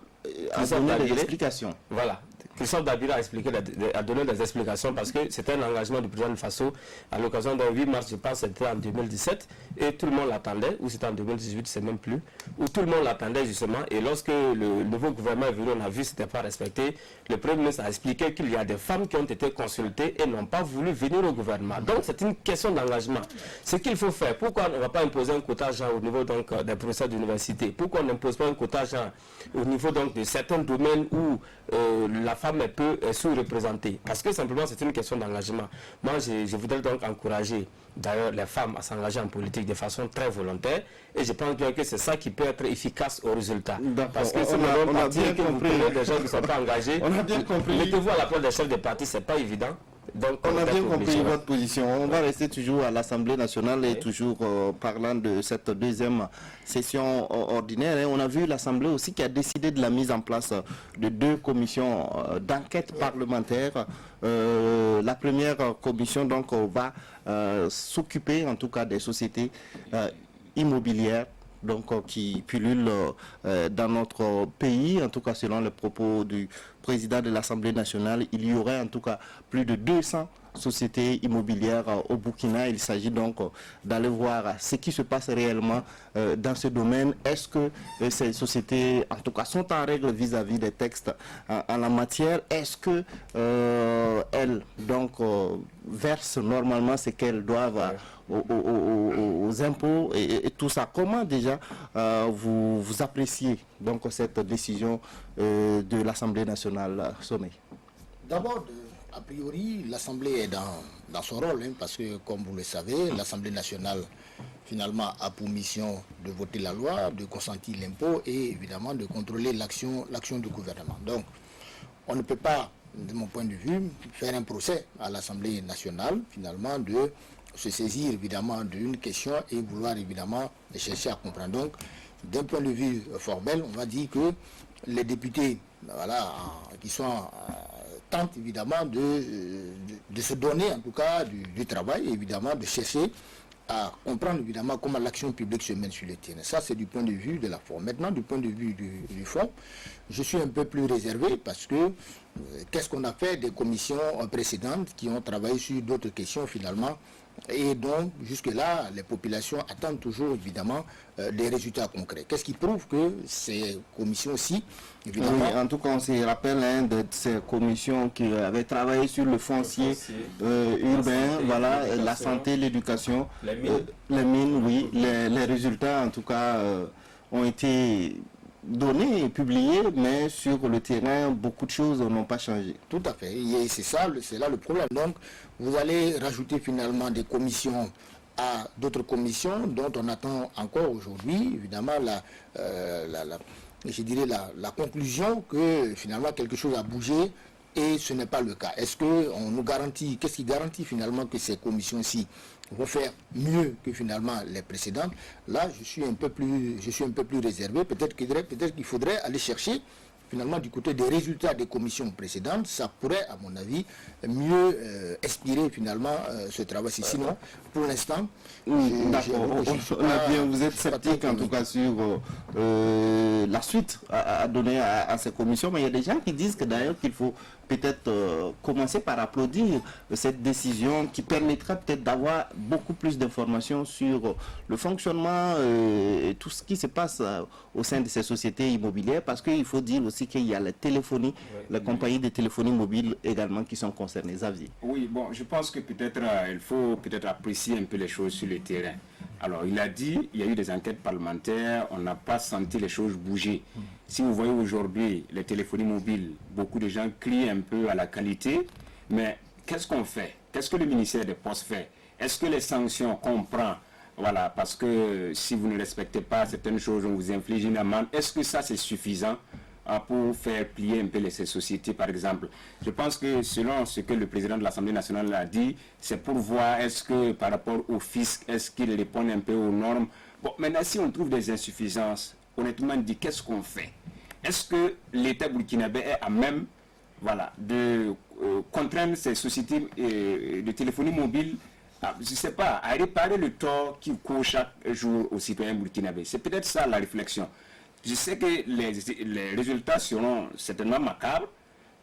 a donné des explications. Voilà. Christophe Dabira a donné des explications parce que c'était un engagement du président de Faso à l'occasion d'un 8 mars, je pense c'était en 2017, et tout le monde l'attendait, ou c'était en 2018, je ne sais même plus, où tout le monde l'attendait justement, et lorsque le nouveau gouvernement est venu, on a vu que ce n'était pas respecté. Le Premier ministre a expliqué qu'il y a des femmes qui ont été consultées et n'ont pas voulu venir au gouvernement. Donc c'est une question d'engagement. Ce qu'il faut faire, pourquoi on ne va pas imposer un quota genre au niveau donc, des professeurs d'université? Pourquoi on n'impose pas un quota genre au niveau donc, de certains domaines où la femme est peu sous-représentée? Parce que simplement c'est une question d'engagement. Moi je voudrais donc encourager d'ailleurs les femmes à s'engager en politique de façon très volontaire, et je pense bien que c'est ça qui peut être efficace au résultat. Parce que si on a bien compris des gens qui ne sont pas engagés, mettez-vous à la place des chefs de parti, c'est pas évident. Donc, on a bien compris votre position. On va rester toujours à l'Assemblée nationale et toujours parlant de cette deuxième session ordinaire. Et on a vu l'Assemblée aussi qui a décidé de la mise en place de 2 commissions d'enquête parlementaire. La première commission donc va s'occuper en tout cas des sociétés immobilières donc qui pullulent dans notre pays, en tout cas selon les propos du président de l'Assemblée nationale. Il y aurait en tout cas plus de 200 sociétés immobilières au Burkina. Il s'agit donc d'aller voir ce qui se passe réellement dans ce domaine. Est-ce que ces sociétés, en tout cas, sont en règle vis-à-vis des textes en la matière? Est-ce que elles donc versent normalement ce qu'elles doivent aux impôts et tout ça? Comment déjà vous appréciez donc cette décision de l'Assemblée nationale, Sommet? D'abord, a priori, l'Assemblée est dans son rôle, parce que, comme vous le savez, l'Assemblée nationale, finalement, a pour mission de voter la loi, de consentir l'impôt et, évidemment, de contrôler l'action du gouvernement. Donc, on ne peut pas, de mon point de vue, faire un procès à l'Assemblée nationale, finalement, de se saisir, évidemment, d'une question et vouloir, évidemment, chercher à comprendre. Donc, d'un point de vue formel, on va dire que les députés, voilà, qui sont... tentent évidemment de se donner en tout cas du travail, évidemment de chercher à comprendre évidemment comment l'action publique se mène sur le terrain. Ça c'est du point de vue de la forme. Maintenant du point de vue du fond, je suis un peu plus réservé parce que qu'est-ce qu'on a fait des commissions précédentes qui ont travaillé sur d'autres questions finalement, et donc jusque-là les populations attendent toujours évidemment des résultats concrets. Qu'est-ce qui prouve que ces commissions-ci, évidemment... Oui, en tout cas on se rappelle de ces commissions qui avaient travaillé sur le foncier urbain, voilà, la santé, l'éducation, les mines, oui, les résultats en tout cas ont été données publiées, mais sur le terrain, beaucoup de choses n'ont pas changé. Tout à fait. Et c'est là le problème. Donc, vous allez rajouter finalement des commissions à d'autres commissions dont on attend encore aujourd'hui, évidemment, je dirais la conclusion que finalement quelque chose a bougé et ce n'est pas le cas. Est-ce qu'on nous garantit, qu'est-ce qui garantit finalement que ces commissions-ci vont faire mieux que finalement les précédentes? Là, je suis un peu plus réservé. Peut-être qu'il faudrait aller chercher finalement du côté des résultats des commissions précédentes. Ça pourrait, à mon avis, mieux inspirer finalement ce travail-ci. Sinon, pour l'instant, vous êtes sceptique en tout cas sur la suite à donner à ces commissions, mais il y a des gens qui disent que d'ailleurs qu'il faut peut-être commencer par applaudir cette décision qui permettra peut-être d'avoir beaucoup plus d'informations sur le fonctionnement et tout ce qui se passe au sein de ces sociétés immobilières, parce qu'il faut dire aussi qu'il y a la téléphonie, la compagnie de téléphonie mobile également qui sont concernées. Xavier. Oui, bon, je pense que peut-être il faut peut-être apprécier un peu les choses sur le terrain. Alors, il a dit, il y a eu des enquêtes parlementaires, on n'a pas senti les choses bouger. Si vous voyez aujourd'hui les téléphonies mobiles, beaucoup de gens crient un peu à la qualité, mais qu'est-ce qu'on fait? Qu'est-ce que le ministère des Postes fait? Est-ce que les sanctions qu'on prend, voilà, parce que si vous ne respectez pas certaines choses, on vous inflige une amende, est-ce que ça c'est suffisant pour faire plier un peu ces sociétés, par exemple? Je pense que selon ce que le président de l'Assemblée nationale a dit, c'est pour voir est-ce que par rapport au fisc, est-ce qu'il répond un peu aux normes. Bon, maintenant, si on trouve des insuffisances, honnêtement dit, qu'est-ce qu'on fait? Est-ce que l'État burkinabé est à même, voilà, de contraindre ces sociétés de téléphonie mobile, je ne sais pas, à réparer le tort qui court chaque jour aux citoyens burkinabés? C'est peut-être ça la réflexion. Je sais que les résultats seront certainement macabres,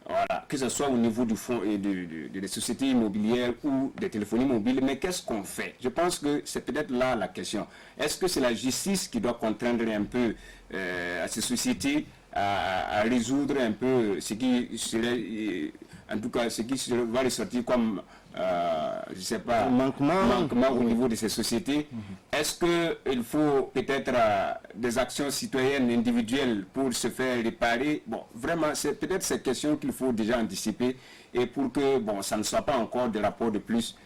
voilà, que ce soit au niveau du fonds et des sociétés immobilières ou des téléphonies mobiles, mais qu'est-ce qu'on fait? Je pense que c'est peut-être là la question. Est-ce que c'est la justice qui doit contraindre un peu à ces sociétés à résoudre un peu ce qui serait, en tout cas, ce qui va ressortir comme je ne sais pas, manquement au niveau de ces sociétés? Est-ce qu'il faut peut-être des actions citoyennes individuelles pour se faire réparer? Bon, vraiment, c'est peut-être ces questions qu'il faut déjà anticiper, et pour que bon, ça ne soit pas encore des rapports de plus,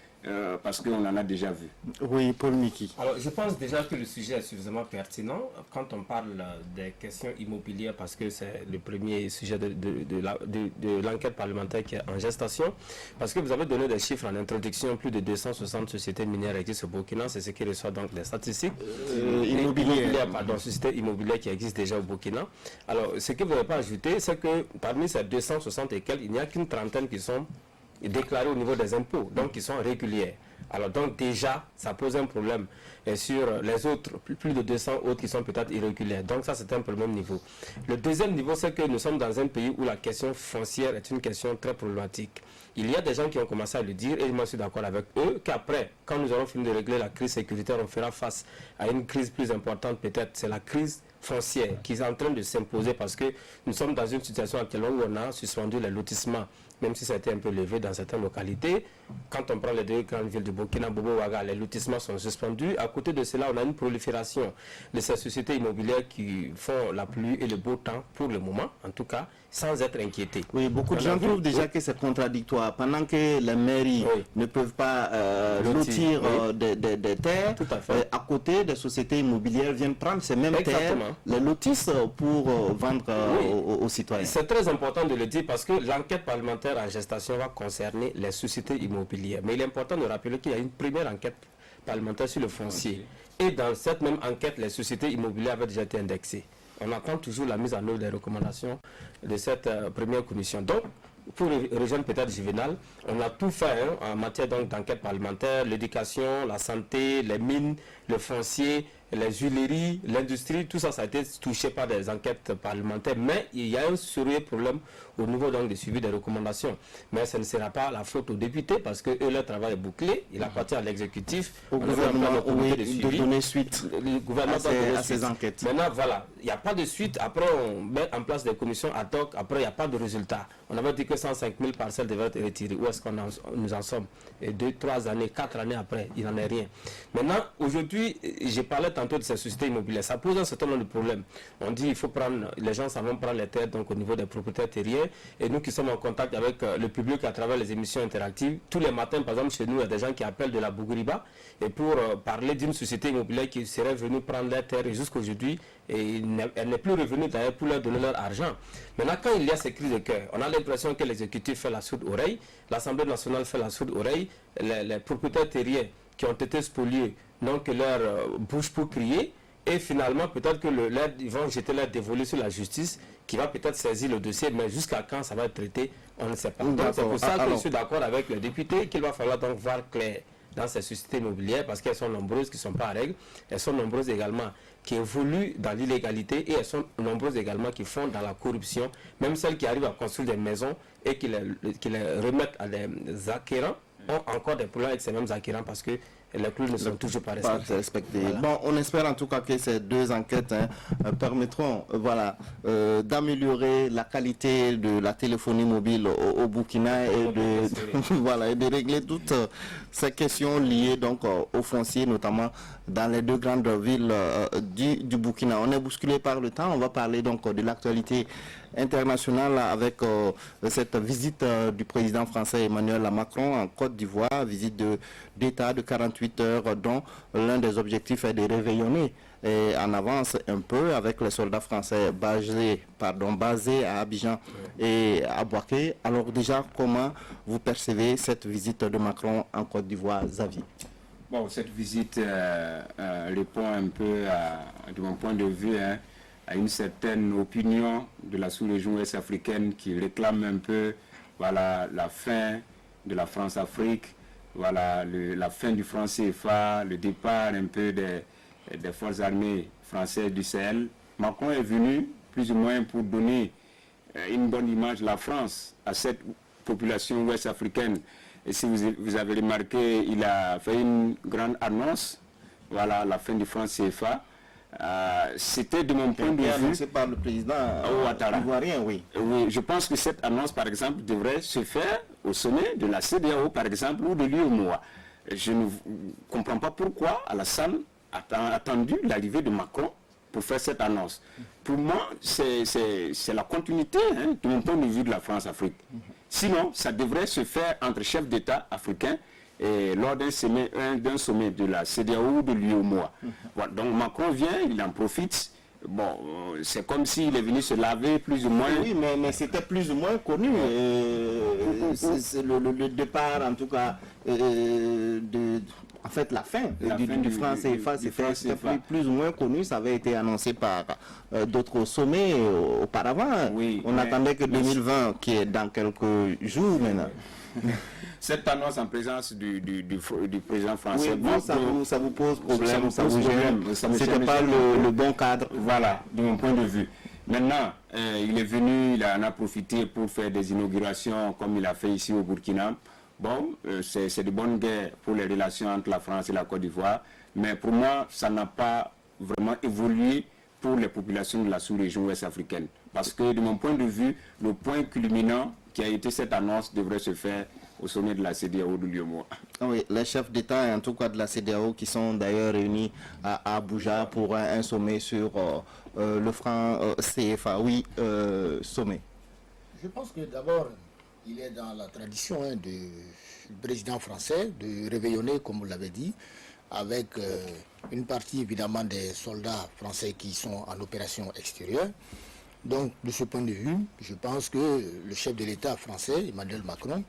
parce qu'on en a déjà vu. Oui, Paul Miki. Alors, je pense déjà que le sujet est suffisamment pertinent quand on parle des questions immobilières, parce que c'est le premier sujet de l'enquête parlementaire qui est en gestation. Parce que vous avez donné des chiffres en introduction, plus de 260 sociétés minières existent au Burkina, c'est ce qui reçoit donc des statistiques. Sociétés immobilières qui existent déjà au Burkina. Alors, ce que vous n'avez pas ajouté, c'est que parmi ces 260 et quelques, il n'y a qu'une trentaine qui sont déclarés au niveau des impôts, donc qui sont réguliers. Alors donc déjà, ça pose un problème. Et sur les autres, plus de 200 autres qui sont peut-être irréguliers. Donc ça, c'est un premier niveau. Le deuxième niveau, c'est que nous sommes dans un pays où la question foncière est une question très problématique. Il y a des gens qui ont commencé à le dire, et moi je suis d'accord avec eux, qu'après, quand nous aurons fini de régler la crise sécuritaire, on fera face à une crise plus importante peut-être. C'est la crise foncière qui est en train de s'imposer, parce que nous sommes dans une situation actuellement où on a suspendu les lotissements, même si ça a été un peu levé dans certaines localités. Quand on prend les deux grandes villes de Burkina, Bobo, Ouaga, les lotissements sont suspendus. À côté de cela, on a une prolifération de ces sociétés immobilières qui font la pluie et le beau temps, pour le moment, en tout cas, sans être inquiétés. Oui, beaucoup de gens trouvent déjà que c'est contradictoire. Pendant que les mairies ne peuvent pas lotir des terres, à côté, des sociétés immobilières viennent prendre ces mêmes terres, les lotissent pour vendre aux citoyens. C'est très important de le dire, parce que l'enquête parlementaire en gestation va concerner les sociétés immobilières. Mais il est important de rappeler qu'il y a une première enquête parlementaire sur le foncier. Et dans cette même enquête, les sociétés immobilières avaient déjà été indexées. On attend toujours la mise en œuvre des recommandations de cette première commission. Donc, pour rejoindre peut-être Juvenal, on a tout fait en matière d'enquête parlementaire, l'éducation, la santé, les mines, le foncier, les huileries, l'industrie, tout ça, ça a été touché par des enquêtes parlementaires. Mais il y a un sérieux problème au niveau donc du suivi des recommandations. Mais ce ne sera pas la faute aux députés, parce que eux, leur travail est bouclé. Il appartient à l'exécutif, au gouvernement de donner suite le gouvernement à ces enquêtes. Maintenant, voilà, il n'y a pas de suite. Après, on met en place des commissions ad hoc. Après, il n'y a pas de résultat. On avait dit que 105 000 parcelles devaient être retirées. Où est-ce qu'on nous en sommes? Et 2, 3 années, 4 années après, il n'en est rien. Maintenant, aujourd'hui, j'ai parlé tantôt de ces sociétés immobilières. Ça pose un certain nombre de problèmes. On dit il faut prendre, les gens s'en vont prendre les terres donc au niveau des propriétaires terriens. Et nous qui sommes en contact avec le public à travers les émissions interactives, tous les matins, par exemple, chez nous, il y a des gens qui appellent de la Bougriba et pour parler d'une société immobilière qui serait venue prendre leurs terres et jusqu'aujourd'hui, elle n'est plus revenue d'ailleurs pour leur donner leur argent. Maintenant, quand il y a ces cris de cœur, on a l'impression que l'exécutif fait la sourde oreille, l'Assemblée nationale fait la sourde oreille, les propriétaires terriens qui ont été spoliés n'ont que leur bouche pour crier, et finalement peut-être que ils vont jeter leur dévolu sur la justice qui va peut-être saisir le dossier, mais jusqu'à quand ça va être traité, on ne sait pas. Donc c'est pour ça que je suis d'accord avec le député qu'il va falloir donc voir clair dans ces sociétés immobilières, parce qu'elles sont nombreuses qui ne sont pas en règle, elles sont nombreuses également qui évoluent dans l'illégalité, et elles sont nombreuses également qui font dans la corruption, même celles qui arrivent à construire des maisons et qui les remettent à des acquérants ont encore des problèmes avec ces mêmes acquérants parce que les clauses ne sont toujours pas respectées. Voilà. Bon, on espère en tout cas que ces deux enquêtes permettront d'améliorer la qualité de la téléphonie mobile au Burkina et de régler toutes ces questions liées donc au foncier, notamment dans les deux grandes villes du Burkina. On est bousculé par le temps, on va parler donc de l'actualité internationale avec cette visite du président français Emmanuel Macron en Côte d'Ivoire, visite d'État de 48 heures dont l'un des objectifs est de réveillonner en avance un peu avec les soldats français basés à Abidjan et à Bouaké. Alors déjà, comment vous percevez cette visite de Macron en Côte d'Ivoire, Xavier? Bon, cette visite répond un peu, de mon point de vue, à une certaine opinion de la sous-région ouest africaine qui réclame un peu la fin de la France-Afrique, la fin du franc CFA, le départ un peu des forces armées françaises du Sahel. Macron est venu plus ou moins pour donner une bonne image de la France à cette population ouest africaine. Et si vous avez remarqué, il a fait une grande annonce, la fin du franc CFA. C'était de mon point de vue annoncé par le président ivoirien, oui. Oui, je pense que cette annonce, par exemple, devrait se faire au sommet de la CEDEAO, par exemple, ou de l'UEMOA. Je ne comprends pas pourquoi Alassane a attendu l'arrivée de Macron pour faire cette annonce. Pour moi, c'est la continuité, de mon point de vue, de la France-Afrique. Sinon, ça devrait se faire entre chefs d'État africains et lors d'un sommet de la CEDEAO ou de l'UEMOA. Voilà, donc Macron vient, il en profite. Bon, c'est comme s'il est venu se laver plus ou moins. Oui, mais c'était plus ou moins connu. C'est le départ, en tout cas, en fait, la fin du franc CFA, c'était plus ou moins connu. Ça avait été annoncé par d'autres sommets auparavant. Oui, on attendait que 2020, qui est dans quelques jours maintenant. Cette annonce en présence du président français, oui, bon, ça vous pose problème, ça vous gêne. C'était pas le bon cadre. Voilà, de mon point de vue. Maintenant, il est venu, il en a profité pour faire des inaugurations comme il a fait ici au Burkina. Bon, c'est de bonne guerre pour les relations entre la France et la Côte d'Ivoire, mais pour moi, ça n'a pas vraiment évolué pour les populations de la sous-région ouest africaine. Parce que de mon point de vue, le point culminant qui a été cette annonce devrait se faire au sommet de la CEDEAO de l'UEMOA. Oui, les chefs d'État, en tout cas de la CEDEAO, qui sont d'ailleurs réunis à Abuja pour un sommet sur le franc CFA. Oui, sommet. Je pense que d'abord, il est dans la tradition du président français de réveillonner, comme vous l'avez dit, avec une partie évidemment des soldats français qui sont en opération extérieure. Donc, de ce point de vue, je pense que le chef de l'État français, Emmanuel Macron,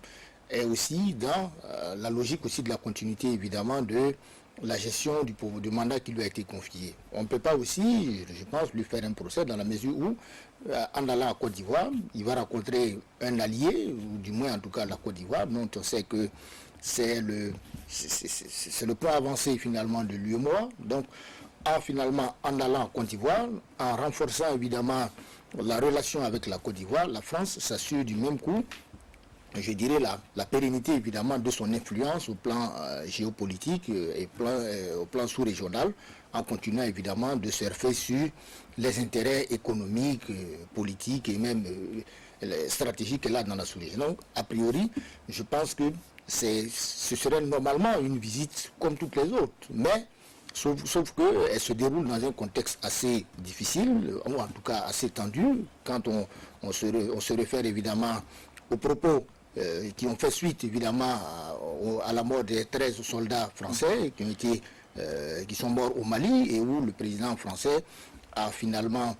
est aussi dans la logique aussi de la continuité, évidemment, de la gestion du mandat qui lui a été confié. On ne peut pas aussi, je pense, lui faire un procès dans la mesure où, en allant à Côte d'Ivoire, il va rencontrer un allié, ou du moins en tout cas la Côte d'Ivoire, dont on sait que c'est le point avancé finalement de l'UEMOA. Donc, en allant à Côte d'Ivoire, en renforçant évidemment la relation avec la Côte d'Ivoire, la France s'assure du même coup, je dirais, la pérennité évidemment de son influence au plan géopolitique et au plan sous-régional, en continuant évidemment de surfer sur les intérêts économiques, politiques et même stratégiques qu'elle a dans la sous-région. Donc, a priori, je pense que ce serait normalement une visite comme toutes les autres, mais Sauf qu'elle se déroule dans un contexte assez difficile, ou en tout cas assez tendu, quand on se réfère évidemment aux propos qui ont fait suite évidemment à la mort des 13 soldats français qui sont morts au Mali, et où le président français a finalement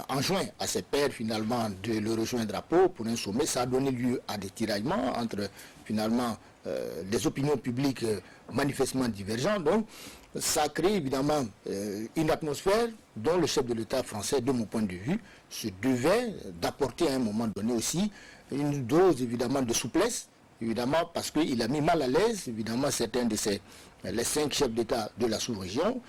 enjoint à ses pairs finalement de le rejoindre à Pau pour un sommet. Ça a donné lieu à des tiraillements entre finalement des opinions publiques manifestement divergentes. Donc ça a créé évidemment une atmosphère dont le chef de l'État français, de mon point de vue, se devait d'apporter à un moment donné aussi une dose évidemment de souplesse, évidemment parce qu'il a mis mal à l'aise évidemment certains de les 5 chefs d'État de la sous-région,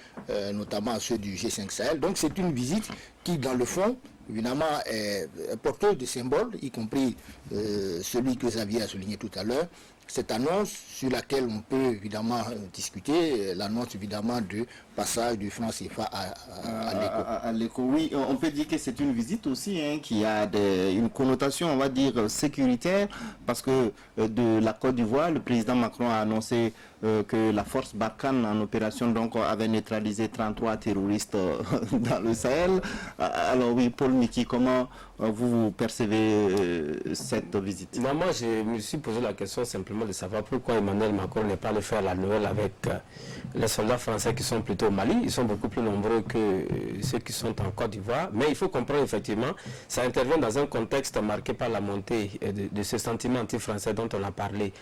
notamment ceux du G5 Sahel. Donc c'est une visite qui, dans le fond, évidemment, est porteuse de symboles, y compris celui que Xavier a souligné tout à l'heure. Cette annonce sur laquelle on peut évidemment discuter, l'annonce évidemment du passage du franc CFA à l'ECO. Oui, on peut dire que c'est une visite aussi qui a une connotation, on va dire, sécuritaire, parce que de la Côte d'Ivoire, le président Macron a annoncé que la force Barkhane en opération donc avait neutralisé 33 terroristes dans le Sahel. Alors oui, Paul Miki, comment vous percevez cette visite? Moi, je me suis posé la question simplement de savoir pourquoi Emmanuel Macron n'est pas allé faire la Noël avec les soldats français qui sont plutôt au Mali. Ils sont beaucoup plus nombreux que ceux qui sont en Côte d'Ivoire. Mais il faut comprendre effectivement, ça intervient dans un contexte marqué par la montée de ce sentiment anti-français dont on a parlé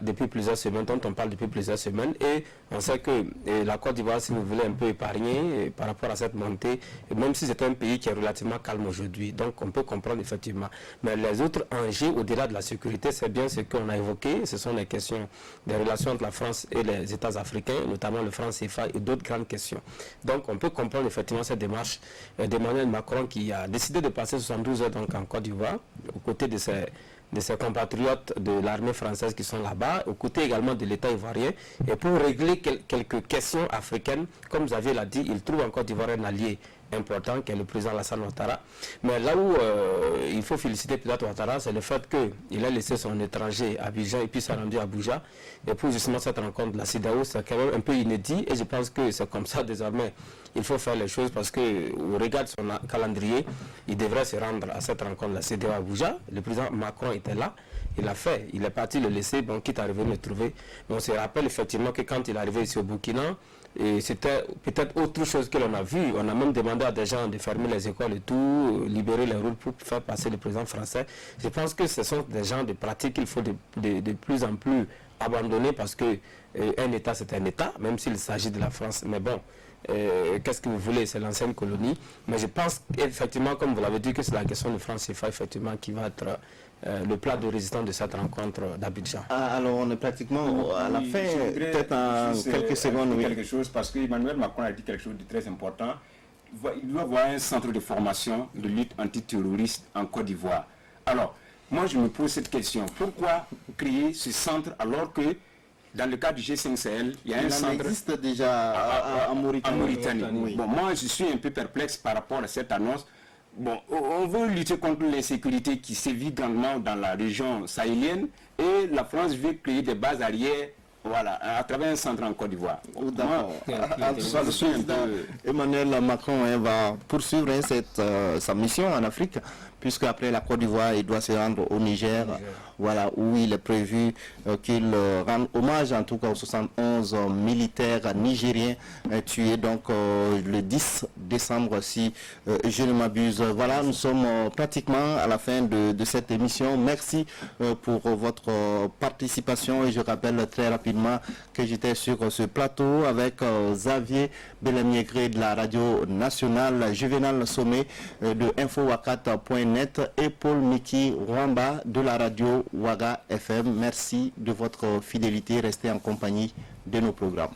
depuis plusieurs semaines, dont on parle depuis plusieurs semaines. Et on sait que la Côte d'Ivoire, si vous voulez, un peu épargnée par rapport à cette montée, même si c'est un pays qui est relativement calme aujourd'hui. Donc on peut comprendre effectivement. Mais les autres enjeux au-delà de la sécurité, c'est bien ce qu'on a évoqué. Ce sont les questions des relations entre la France et les États africains, notamment le franc CFA et d'autres grandes questions. Donc on peut comprendre effectivement cette démarche d'Emmanuel Macron qui a décidé de passer 72 heures donc en Côte d'Ivoire, aux côtés de ses compatriotes de l'armée française qui sont là-bas, aux côtés également de l'État ivoirien, et pour régler quelques questions africaines. Comme Xavier l'a dit, il trouve en Côte d'Ivoire un allié important qui est le président Alassane Ouattara. Mais là où il faut féliciter peut-être Ouattara, c'est le fait qu'il a laissé son étranger à Abidjan et puis s'est rendu à Abuja. Et pour justement cette rencontre de la CEDEAO, c'est quand même un peu inédit, et je pense que c'est comme ça désormais. Il faut faire les choses parce qu'au regard de son calendrier, il devrait se rendre à cette rencontre de la CEDEAO à Abuja. Le président Macron était là, il l'a fait, il est parti le laisser, bon, quitte à revenir le trouver. Mais on se rappelle effectivement que quand il est arrivé ici au Burkina, et c'était peut-être autre chose que l'on a vu. On a même demandé à des gens de fermer les écoles et tout, libérer les routes pour faire passer le président français. Je pense que ce sont des genres de pratiques qu'il faut de plus en plus abandonner, parce que un État c'est un État, même s'il s'agit de la France. Mais bon, qu'est-ce que vous voulez, c'est l'ancienne colonie. Mais je pense effectivement, comme vous l'avez dit, que c'est la question du franc CFA effectivement qui va être le plat de résistance de cette rencontre d'Abidjan. Alors on est pratiquement à la fin, peut-être en quelques secondes. Oui. Quelque chose, parce qu'Emmanuel Macron a dit quelque chose de très important. Il doit y avoir un centre de formation de lutte antiterroriste en Côte d'Ivoire. Alors, moi je me pose cette question. Pourquoi créer ce centre alors que dans le cas du G5 Sahel, il y a un centre... Il existe déjà en Mauritanie. Oui. Bon, moi je suis un peu perplexe par rapport à cette annonce. Bon, on veut lutter contre l'insécurité qui sévit grandement dans la région sahélienne, et la France veut créer des bases arrières, voilà, à travers un centre en Côte d'Ivoire. D'accord. Emmanuel Macron va poursuivre sa mission en Afrique, puisque après la Côte d'Ivoire, il doit se rendre au Niger, voilà, où il est prévu qu'il rende hommage en tout cas aux 71 militaires nigériens tués donc le 10 décembre, si je ne m'abuse. Voilà, nous sommes pratiquement à la fin de cette émission. Merci pour votre participation, et je rappelle très rapidement que j'étais sur ce plateau avec Xavier Belamiégré de la radio nationale, Juvenal Sommet de infowakat.net et Paul Miki Rwamba de la radio Waga FM. Merci de votre fidélité. Restez en compagnie de nos programmes.